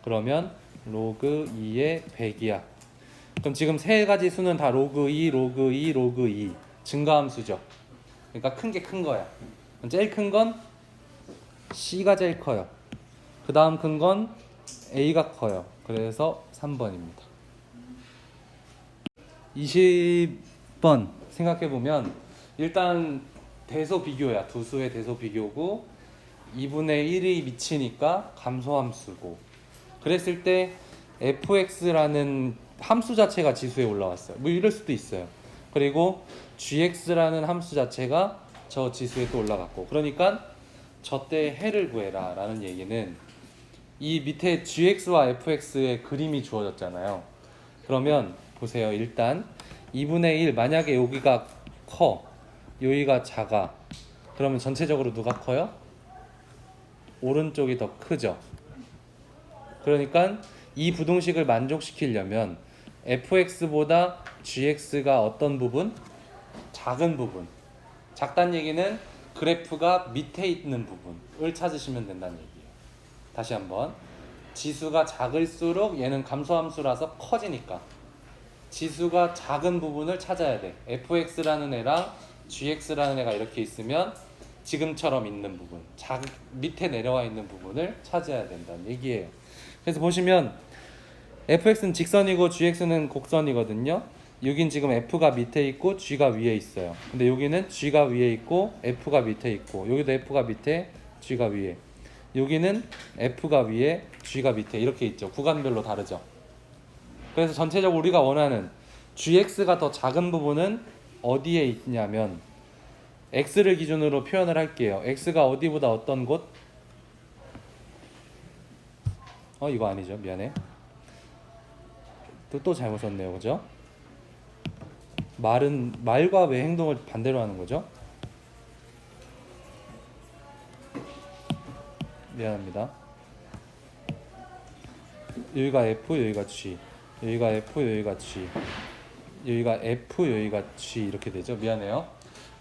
그러면 로그 2의 100이야. 그럼 지금 세 가지 수는 다 로그 2, 로그 2, 로그 2 증가함수죠. 그러니까 큰 게 큰 거야. 제일 큰 건 C가 제일 커요. 그 다음 큰 건 A가 커요. 그래서 3번입니다. 20번 생각해보면 일단 대소 비교야. 두 수의 대소 비교고 2분의 1이 미치니까 감소함수고, 그랬을 때 fx라는 함수 자체가 지수에 올라왔어요. 뭐 이럴 수도 있어요. 그리고 gx라는 함수 자체가 저 지수에 또 올라갔고, 그러니까 저때 해를 구해라 라는 얘기는 이 밑에 gx와 fx의 그림이 주어졌잖아요. 그러면 보세요. 일단 2분의 1 만약에 여기가 커, 여기가 작아. 그러면 전체적으로 누가 커요? 오른쪽이 더 크죠. 그러니까 이 부등식을 만족시키려면 fx보다 gx가 어떤 부분? 작은 부분. 작다는 얘기는 그래프가 밑에 있는 부분을 찾으시면 된다는 얘기예요. 다시 한번. 지수가 작을수록 얘는 감소함수라서 커지니까 지수가 작은 부분을 찾아야 돼. fx라는 애랑 gx라는 애가 이렇게 있으면 지금처럼 있는 부분, 밑에 내려와 있는 부분을 찾아야 된다는 얘기예요. 그래서 보시면 fx는 직선이고 gx는 곡선이거든요. 여긴 지금 F가 밑에 있고 G가 위에 있어요. 근데 여기는 G가 위에 있고 F가 밑에 있고, 여기도 F가 밑에 G가 위에, 여기는 F가 위에 G가 밑에 이렇게 있죠. 구간별로 다르죠. 그래서 전체적으로 우리가 원하는 GX가 더 작은 부분은 어디에 있냐면, X를 기준으로 표현을 할게요. X가 어디보다 어떤 곳? 이거 아니죠. 미안해. 또 잘못 썼네요. 그죠? 말과 왜 행동을 반대로 하는 거죠? 미안합니다. 여기가 F, 여기가 G, 여기가 F, 여기가 G, 여기가 F, 여기가 G 이렇게 되죠. 미안해요.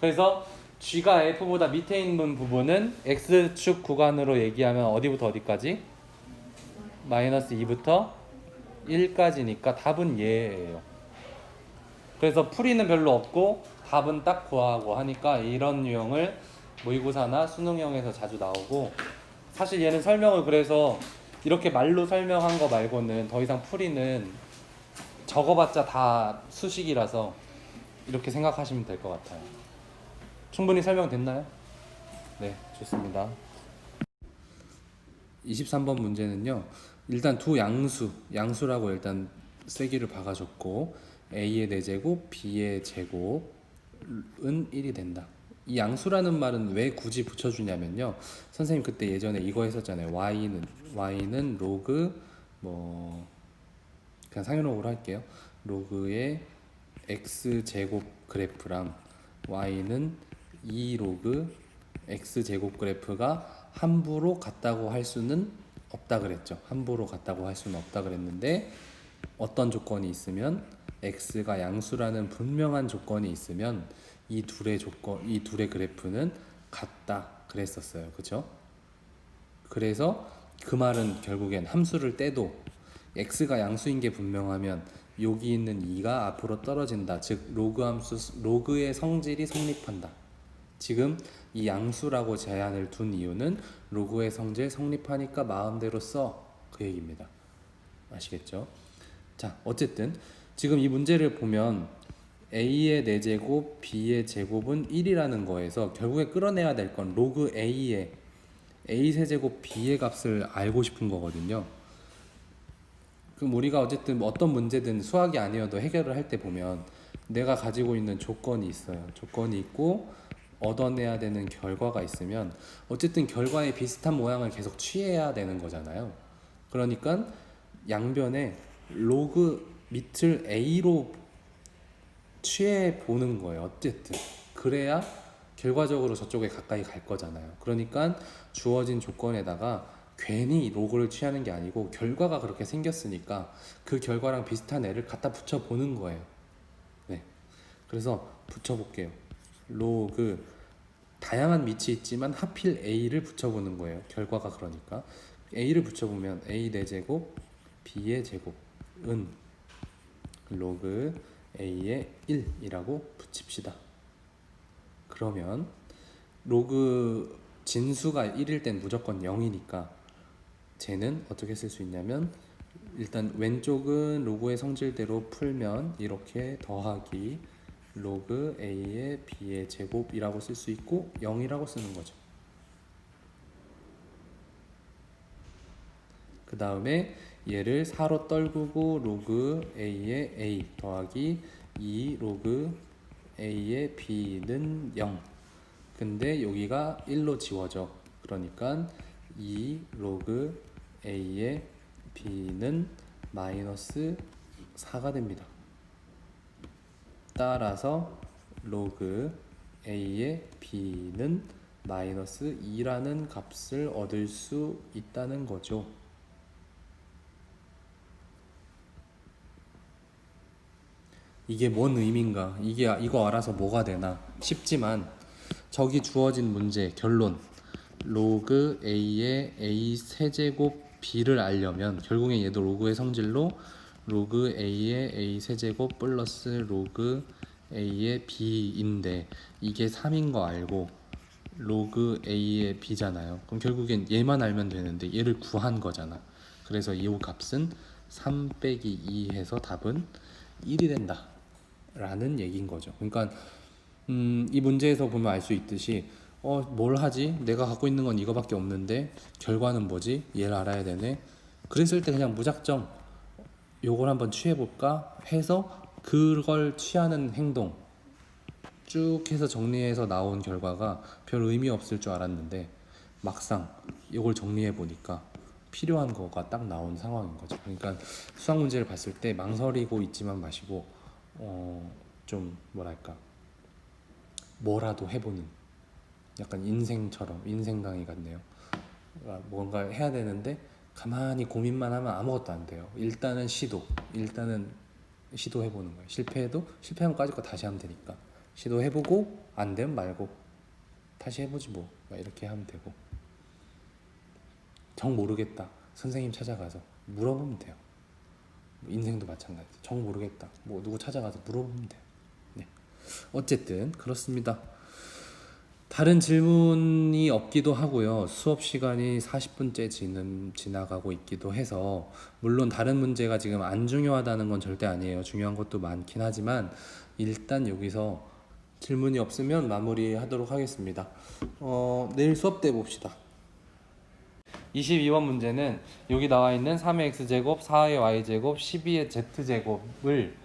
그래서 G가 F보다 밑에 있는 부분은 X축 구간으로 얘기하면 어디부터 어디까지? 마이너스 2부터 1까지니까 답은 얘예요. 그래서 풀이는 별로 없고 답은 딱 구하고 하니까 이런 유형을 모의고사나 수능형에서 자주 나오고, 사실 얘는 설명을 그래서 이렇게 말로 설명한 거 말고는 더 이상 풀이는 적어봤자 다 수식이라서 이렇게 생각하시면 될 것 같아요. 충분히 설명됐나요? 네, 좋습니다. 23번 문제는요, 일단 두 양수라고 일단 세기를 박아줬고, A의 4제곱, B의 제곱은 1이 된다. 이 양수라는 말은 왜 굳이 붙여주냐면요, 선생님 그때 예전에 이거 했었잖아요. Y는 로그 그냥 상용록으로 할게요. 로그의 X제곱 그래프랑 Y는 2로그 X제곱 그래프가 함부로 같다고 할 수는 없다 그랬죠. 함부로 같다고 할 수는 없다 그랬는데, 어떤 조건이 있으면, X가 양수라는 분명한 조건이 있으면 이 둘의 그래프는 같다 그랬었어요. 그죠? 그래서 그 말은 결국엔 함수를 떼도 X가 양수인 게 분명하면 여기 있는 2가 앞으로 떨어진다. 즉 로그의 성질이 성립한다. 지금 이 양수라고 제한을 둔 이유는 로그의 성질 성립하니까 마음대로 써, 그 얘기입니다. 아시겠죠? 자, 어쨌든 지금 이 문제를 보면 A의 4제곱, B의 제곱은 1이라는 거에서 결국에 끌어내야 될 건 로그 A의 A 세제곱 B의 값을 알고 싶은 거거든요. 그럼 우리가 어쨌든 어떤 문제든 수학이 아니어도 해결을 할 때 보면 내가 가지고 있는 조건이 있어요. 조건이 있고 얻어내야 되는 결과가 있으면 어쨌든 결과에 비슷한 모양을 계속 취해야 되는 거잖아요. 그러니까 양변에 로그 밑을 A로 취해 보는 거예요. 어쨌든 그래야 결과적으로 저쪽에 가까이 갈 거잖아요. 그러니까 주어진 조건에다가 괜히 로그를 취하는 게 아니고 결과가 그렇게 생겼으니까 그 결과랑 비슷한 애를 갖다 붙여 보는 거예요. 네, 그래서 붙여 볼게요. 로그 다양한 밑이 있지만 하필 A를 붙여보는 거예요. 결과가 그러니까 A를 붙여보면 A 4제곱 B의 제곱은 로그 A의 1이라고 붙입시다. 그러면 로그 진수가 1일 땐 무조건 0이니까 쟤는 어떻게 쓸 수 있냐면, 일단 왼쪽은 로그의 성질대로 풀면 이렇게 더하기 로그 A의 B의 제곱이라고 쓸 수 있고 0이라고 쓰는 거죠. 그 다음에 얘를 4로 떨구고 로그 A의 A 더하기 2 로그 A의 B는 0. 근데 여기가 1로 지워져. 그러니까 2 로그 A의 B는 마이너스 4가 됩니다. 따라서 로그 A의 B는 마이너스 2라는 값을 얻을 수 있다는 거죠. 이게 뭔 의미인가? 이거 알아서 뭐가 되나 싶지만, 저기 주어진 문제 결론, 로그 A의 A 세제곱 B를 알려면 결국엔 얘도 로그의 성질로 로그 A의 A 세제곱 플러스 로그 A의 B인데 이게 3인 거 알고 로그 A의 B잖아요. 그럼 결국엔 얘만 알면 되는데 얘를 구한 거잖아. 그래서 이 값은 3 빼기 2 해서 답은 1이 된다. 라는 얘기인 거죠. 그러니까 이 문제에서 보면 알 수 있듯이 뭘 하지? 내가 갖고 있는 건 이거밖에 없는데 결과는 뭐지? 얘를 알아야 되네. 그랬을 때 그냥 무작정 요걸 한번 취해볼까 해서 그걸 취하는 행동 쭉 해서 정리해서 나온 결과가 별 의미 없을 줄 알았는데 막상 이걸 정리해 보니까 필요한 거가 딱 나온 상황인 거죠. 그러니까 수학 문제를 봤을 때 망설이고 있지만 마시고 좀 뭐랄까 뭐라도 해보는 약간 인생처럼 인생 강의 같네요. 그러니까 뭔가 해야 되는데 가만히 고민만 하면 아무것도 안 돼요. 일단은 시도해보는 거예요. 실패하면 까짓 거 다시 하면 되니까 시도해보고 안 되면 말고 다시 해보지 뭐 이렇게 하면 되고 정 모르겠다 선생님 찾아가서 물어보면 돼요. 인생도 마찬가지. 정 모르겠다 뭐 누구 찾아가서 물어보면 돼요. 네. 어쨌든 그렇습니다. 다른 질문이 없기도 하고요. 수업 시간이 40분째 지나가고 있기도 해서 물론 다른 문제가 지금 안 중요하다는 건 절대 아니에요. 중요한 것도 많긴 하지만 일단 여기서 질문이 없으면 마무리하도록 하겠습니다. 내일 수업 때 봅시다. 22번 문제는 여기 나와 있는 3의 x제곱, 4의 y제곱, 12의 z제곱을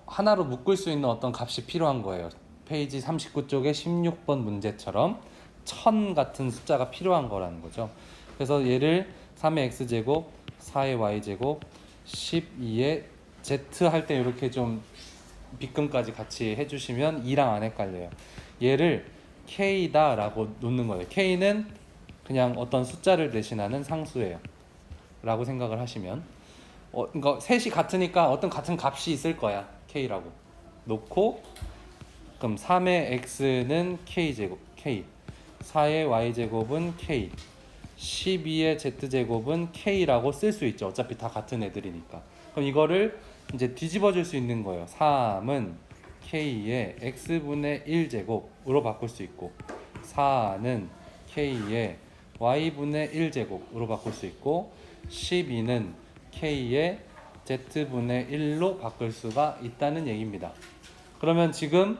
하나로 묶을 수 있는 어떤 값이 필요한 거예요. 페이지 39쪽의 16번 문제처럼 1000 같은 숫자가 필요한 거라는 거죠. 그래서 얘를 3의 x제곱, 4의 y제곱, 12의 z 할 때 이렇게 좀 빗금까지 같이 해주시면 2랑 안 헷갈려요. 얘를 k다 라고 놓는 거예요. k는 그냥 어떤 숫자를 대신하는 상수예요 라고 생각을 하시면 그러니까 셋이 같으니까 어떤 같은 값이 있을 거야. k라고 놓고 그럼 3의 x는 k제곱 k, 4의 y제곱은 k, 12의 z제곱은 k라고 쓸 수 있죠. 어차피 다 같은 애들이니까. 그럼 이거를 이제 뒤집어 줄 수 있는 거예요. 3은 k의 x분의 1제곱으로 바꿀 수 있고 4는 k의 y분의 1제곱으로 바꿀 수 있고 12는 k의 z분의 1로 바꿀 수가 있다는 얘기입니다. 그러면 지금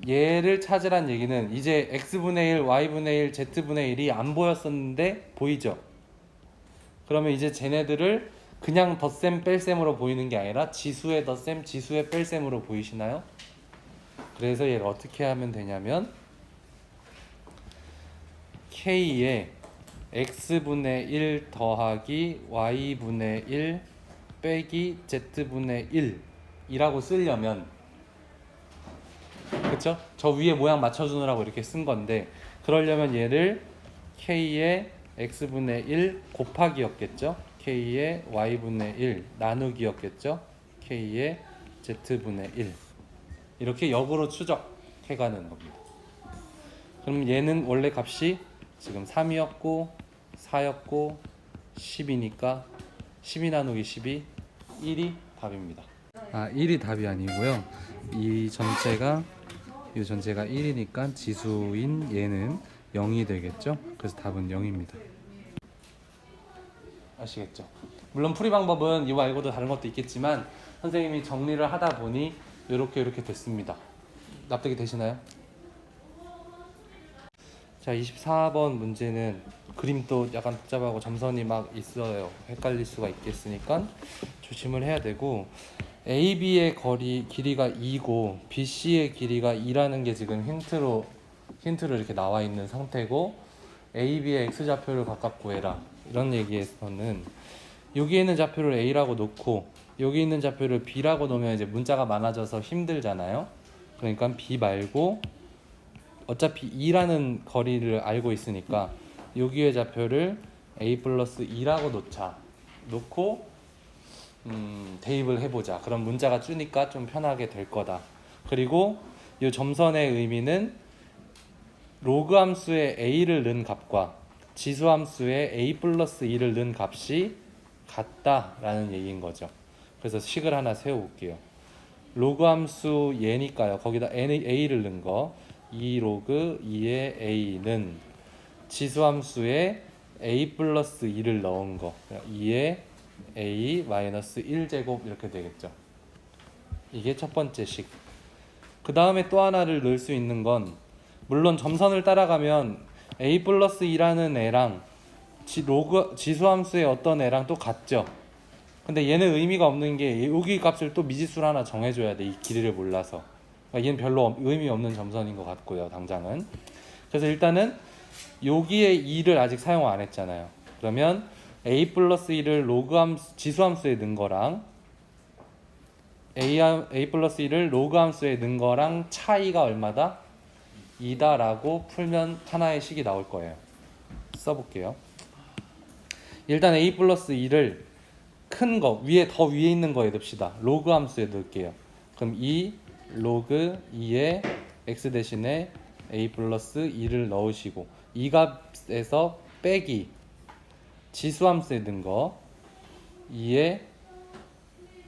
얘를 찾으란 얘기는 이제 x분의 1, y분의 1, z분의 1이 안 보였었는데 보이죠? 그러면 이제 쟤네들을 그냥 덧셈 뺄셈으로 보이는 게 아니라 지수의 덧셈, 지수의 뺄셈으로 보이시나요? 그래서 얘를 어떻게 하면 되냐면 k에 x분의 1 더하기 y분의 1 빼기 z분의 1 이라고 쓰려면 그쵸? 저 위에 모양 맞춰주느라고 이렇게 쓴 건데 그러려면 얘를 k의 x분의 1 곱하기였겠죠? k의 y분의 1 나누기였겠죠? k의 z분의 1 이렇게 역으로 추적해가는 겁니다. 그럼 얘는 원래 값이 지금 3이었고 4였고 10이니까 12 나누기 12 1이 답입니다. 1이 답이 아니고요. 이 전체가 1이니까 지수인 얘는 0이 되겠죠? 그래서 답은 0입니다. 아시겠죠? 물론 풀이 방법은 이거 말고도 다른 것도 있겠지만 선생님이 정리를 하다 보니 이렇게 됐습니다. 납득이 되시나요? 자, 24번 문제는 그림도 약간 복잡하고 점선이 막 있어요. 헷갈릴 수가 있겠으니까 조심을 해야 되고 AB의 길이가 2고 BC의 길이가 2라는 게 지금 힌트로 이렇게 나와 있는 상태고 AB의 X좌표를 각각 구해라 이런 얘기에서는 여기 있는 좌표를 A라고 놓고 여기 있는 좌표를 B라고 놓으면 이제 문자가 많아져서 힘들잖아요. 그러니까 B 말고 어차피 2라는 거리를 알고 있으니까 여기의 좌표를 A 플러스 2라고 놓고 대입을 해보자. 그럼 문자가 주니까 좀 편하게 될 거다. 그리고 이 점선의 의미는 로그 함수에 A를 넣은 값과 지수 함수에 A 플러스 2를 넣은 값이 같다라는 얘기인 거죠. 그래서 식을 하나 세워볼게요. 로그 함수 얘니까요. 거기다 A를 넣은 거 2 로그 2의 A는 지수 함수에 A 플러스 2를 넣은 거 2의 A 마이너스 1제곱 이렇게 되겠죠. 이게 첫 번째 식. 그 다음에 또 하나를 넣을 수 있는 건, 물론 점선을 따라가면 a 플러스 2라는 애랑 지수함수의 어떤 애랑 또 같죠. 근데 얘는 의미가 없는 게 여기 값을 또 미지수로 하나 정해줘야 돼. 이 길이를 몰라서. 그러니까 얘는 별로 의미 없는 점선인 것 같고요, 당장은. 그래서 일단은 여기에 2를 아직 사용 안 했잖아요. 그러면 a 플러스 2를 지수함수에 넣은 거랑 a 플러스 2를 로그함수에 넣은 거랑 차이가 얼마다? 2다라고 풀면 하나의 식이 나올 거예요. 써볼게요. 일단 a 플러스 2를 큰 거, 더 위에 있는 거에 넣읍시다. 로그 함수에 넣을게요. 그럼 2 로그 2에 x 대신에 a 플러스 2를 넣으시고, 이 값에서 빼기 지수 함수에 넣은 거 2에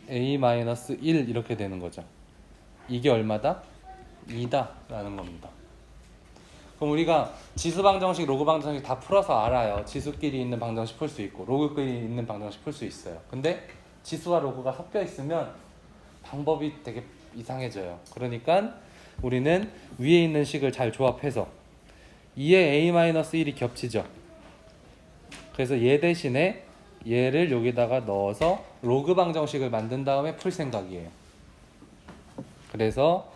a 마이너스 1 이렇게 되는 거죠. 이게 얼마다? 2다 라는 겁니다. 그럼 우리가 지수 방정식, 로그 방정식 다 풀어서 알아요. 지수끼리 있는 방정식 풀 수 있고 로그끼리 있는 방정식 풀 수 있어요. 근데 지수와 로그가 섞여 있으면 방법이 되게 이상해져요. 그러니까 우리는 위에 있는 식을 잘 조합해서 2에 a-1이 겹치죠. 그래서 얘 대신에 얘를 여기다가 넣어서 로그 방정식을 만든 다음에 풀 생각이에요. 그래서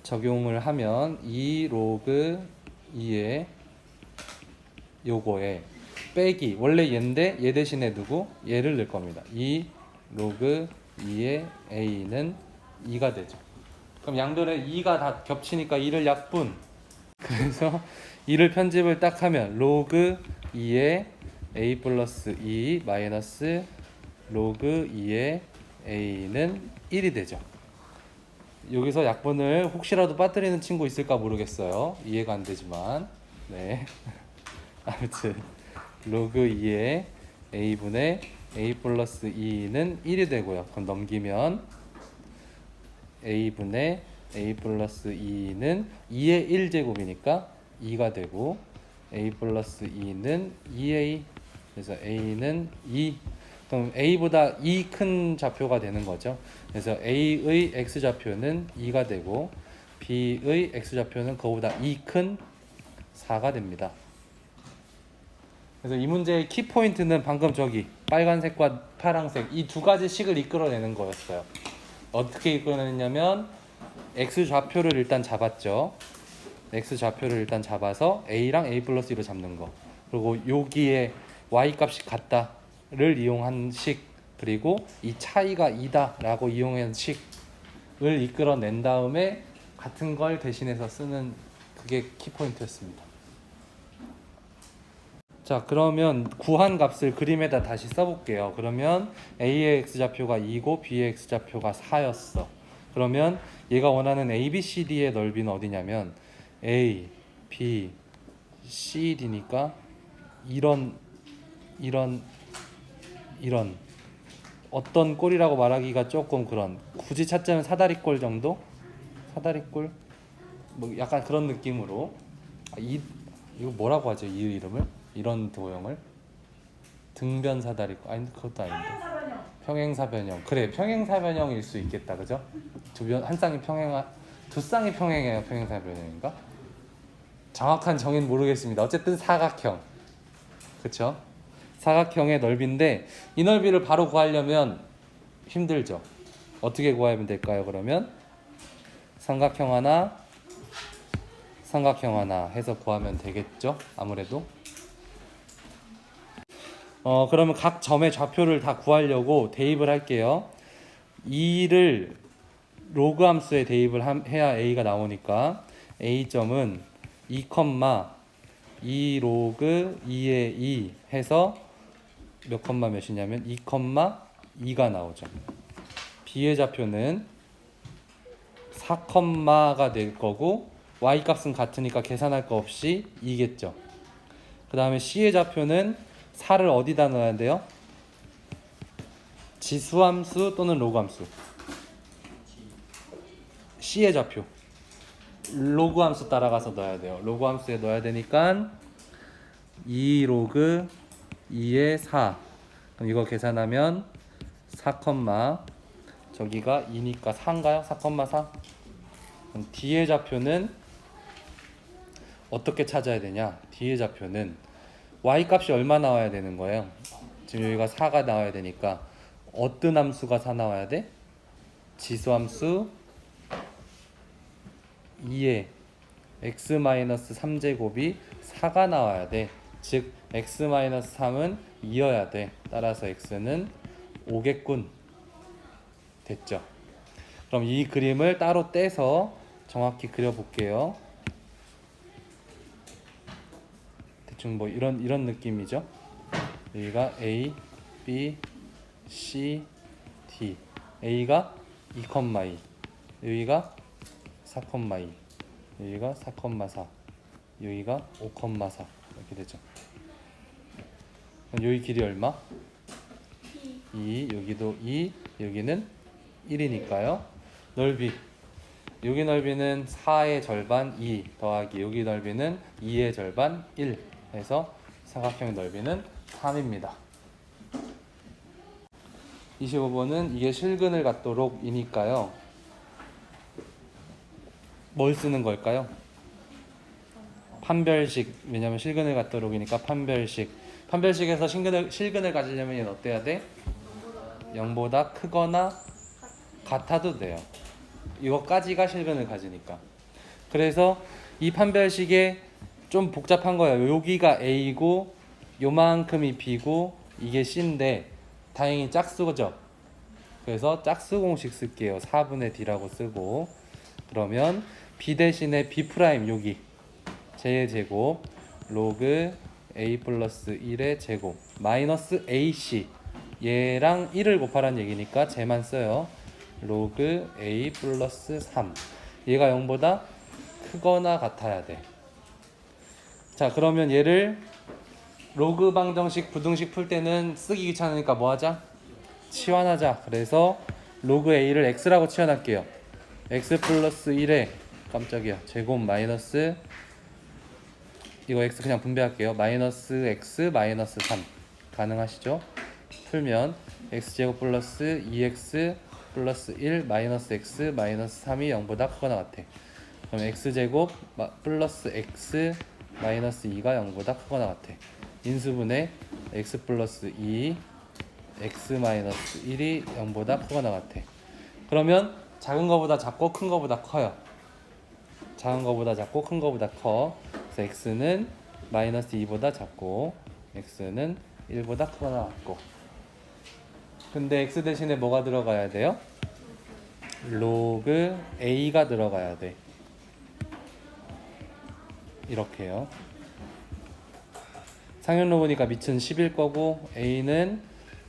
적용을 하면 2 로그 2에 요거에 빼기, 원래 얘인데 얘 대신에 누구? 얘를 넣을 겁니다. 2 로그 2에 a는 2가 되죠. 그럼 양변에 2가 다 겹치니까 2를 약분. 그래서 2를 편집을 딱 하면 로그 2에 a 플러스 2 마이너스 로그 2에 a는 1이 되죠. 여기서 약분을 혹시라도 빠뜨리는 친구 있을까 모르겠어요. 이해가 안 되지만. 네. 아무튼 로그 2에 a분의 a 플러스 2는 1이 되고요. 그럼 넘기면 a분의 a 플러스 2는 2의 1제곱이니까 2가 되고, a 플러스 2는 2a, 그래서 a는 2. 그럼 a보다 2 큰 좌표가 되는 거죠. 그래서 a의 x좌표는 2가 되고 b의 x좌표는 그거보다 2 큰 4가 됩니다. 그래서 이 문제의 키포인트는 방금 저기 빨간색과 파란색 이 두 가지 식을 이끌어내는 거였어요. 어떻게 이끌어냈냐면 x좌표를 일단 잡았죠. x좌표를 일단 잡아서 a랑 a 플러스 2로 잡는 거, 그리고 여기에 y값이 같다를 이용한 식, 그리고 이 차이가 2다 라고 이용한 식을 이끌어낸 다음에 같은 걸 대신해서 쓰는, 그게 키포인트였습니다. 자, 그러면 구한 값을 그림에다 다시 써볼게요. 그러면 a의 x좌표가 2고 b의 x좌표가 4였어. 그러면 얘가 원하는 ABCD의 넓이는 어디냐면 A, B, C, D니까 이런 어떤 꼴이라고 말하기가 조금 그런, 굳이 찾자면 사다리꼴 정도? 사다리꼴? 뭐 약간 그런 느낌으로. 이거 뭐라고 하죠? 이 이름을? 이런 도형을? 등변 사다리꼴. 아니, 그것도 아닌데. 평행사변형. 그래, 평행사변형일 수 있겠다. 그죠? 한 쌍이 두 쌍이 평행해요. 평행사변형인가? 정확한 정의는 모르겠습니다. 어쨌든 사각형. 그쵸? 사각형의 넓이인데 이 넓이를 바로 구하려면 힘들죠. 어떻게 구하면 될까요? 그러면 삼각형 하나 해서 구하면 되겠죠? 아무래도. 그러면 각 점의 좌표를 다 구하려고 대입을 할게요. 2를 로그 함수에 대입을 해야 a가 나오니까 a점은 2, 로그 2에 2 해서 몇 컴마 몇이냐면 2,2가 나오죠. b의 좌표는 4컴마가 될 거고 y 값은 같으니까 계산할 거 없이 2겠죠. 그 다음에 c의 좌표는 4를 어디다 넣어야 돼요? 지수함수 또는 로그함수. c의 좌표 로그함수 따라가서 넣어야 돼요. 로그함수에 넣어야 되니까 2 로그 2에 4. 그럼 이거 계산하면 4, 저기가 2니까 4인가요? 4,4? 그럼 D의 좌표는 어떻게 찾아야 되냐? D의 좌표는 y 값이 얼마 나와야 되는 거예요? 지금 여기가 4가 나와야 되니까 어떤 함수가 4 나와야 돼? 지수함수 2에 x-3제곱이 4가 나와야 돼. 즉 x-3은 2여야 돼. 따라서 x는 5겠군. 됐죠? 그럼 이 그림을 따로 떼서 정확히 그려볼게요. 대충 뭐 이런 느낌이죠. 여기가 A, B, C, D. A가 2,2, 여기가 4,2, 여기가 4,4, 여기가 5,4 이렇게 되죠. 그럼 여기 길이 얼마? 2, 여기도 2, 여기는 1이니까요. 넓이, 여기 넓이는 4의 절반 2 더하기 여기 넓이는 2의 절반 1 해서 사각형 넓이는 3입니다. 25번은 이게 실근을 갖도록 이니까요. 뭘 쓰는 걸까요? 판별식. 왜냐면 실근을 갖도록이니까 판별식. 판별식에서 실근을 가지려면 얘는 어때야 돼? 0보다 크거나 같아도 돼요. 이거까지가 실근을 가지니까. 그래서 이 판별식에 좀 복잡한 거예요. 여기가 A고 요만큼이 B고 이게 C인데 다행히 짝수죠. 그래서 짝수 공식 쓸게요. 4분의 D라고 쓰고, 그러면 B 대신에 B 프라임 여기 J의 제곱 로그 A 플러스 1의 제곱 마이너스 AC, 얘랑 1을 곱하라는 얘기니까 쟤만 써요. 로그 A 플러스 3, 얘가 0보다 크거나 같아야 돼. 자, 그러면 얘를 로그 방정식 부등식 풀 때는 쓰기 귀찮으니까 뭐 하자? 치환하자. 그래서 로그 A를 X라고 치환할게요. X 플러스 1에 깜짝이야 제곱 마이너스, 이거 X 그냥 분배할게요. 마이너스 X 마이너스 3 가능하시죠? 풀면 X제곱 플러스 2X 플러스 1 마이너스 X 마이너스 3이 0보다 크거나 같아. 그럼 X제곱 플러스 X 마이너스 2가 0보다 크거나 같아. 인수분해 X 플러스 2 X 마이너스 1이 0보다 크거나 같아. 그러면 작은 거보다 작고 큰 거보다 커요. 작은 거보다 작고 큰 거보다 커. 그래서 X는 마이너스 2보다 작고 X는 1보다 크거나 같고. 근데 X 대신에 뭐가 들어가야 돼요? 로그 A가 들어가야 돼. 이렇게요. 상현로 보니까 밑은 10일 거고 A는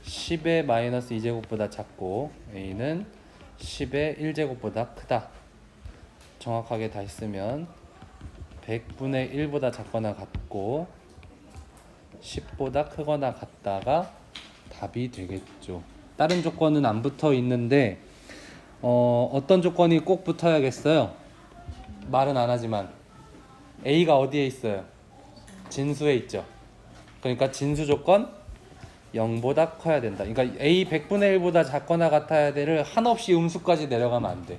10의 마이너스 2제곱보다 작고 A는 10의 1제곱보다 크다. 정확하게 다시 쓰면 100분의 1보다 작거나 같고 10보다 크거나 같다가 답이 되겠죠. 다른 조건은 안 붙어 있는데 어떤 조건이 꼭 붙어야겠어요? 말은 안 하지만 A가 어디에 있어요? 진수에 있죠. 그러니까 진수 조건 0보다 커야 된다. 그러니까 A 100분의 1보다 작거나 같아야 돼를 한없이 음수까지 내려가면 안 돼.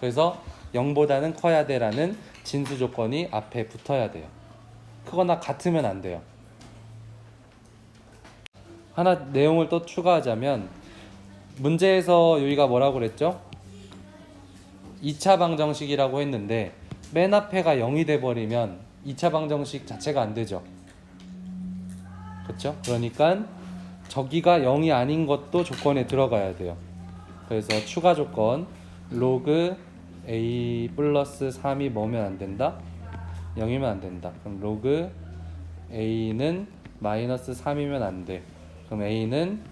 그래서 0보다는 커야 돼라는 진수 조건이 앞에 붙어야 돼요. 크거나 같으면 안 돼요. 하나 내용을 또 추가하자면 문제에서 여기가 뭐라고 그랬죠? 2차 방정식이라고 했는데 맨 앞에가 0이 돼버리면 2차 방정식 자체가 안 되죠. 그렇죠? 그러니까 저기가 0이 아닌 것도 조건에 들어가야 돼요. 그래서 추가 조건 로그 A 플러스 3이 뭐면 안 된다? 0이면 안 된다. 그럼 로그 A는 마이너스 3이면 안 돼. 그럼 A는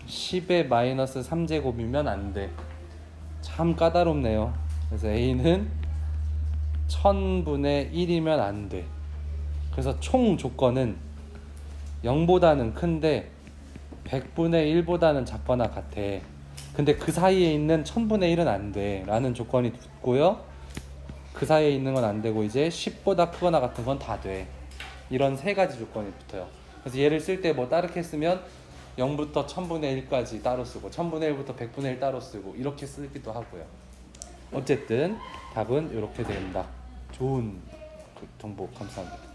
10의 마이너스 3제곱이면 안 돼. 참 까다롭네요. 그래서 A는 1000분의 1이면 안 돼. 그래서 총 조건은 0보다는 큰데 100분의 1보다는 작거나 같아. 근데 그 사이에 있는 1000분의 1은 안 돼 라는 조건이 붙고요. 그 사이에 있는 건 안 되고 이제 10보다 크거나 같은 건 다 돼. 이런 세 가지 조건이 붙어요. 그래서 얘를 쓸 때 뭐 다르게 쓰면 0부터 1000분의 1까지 따로 쓰고 1000분의 1부터 100분의 1 따로 쓰고 이렇게 쓰기도 하고요. 어쨌든 답은 이렇게 된다. 좋은 정보 감사합니다.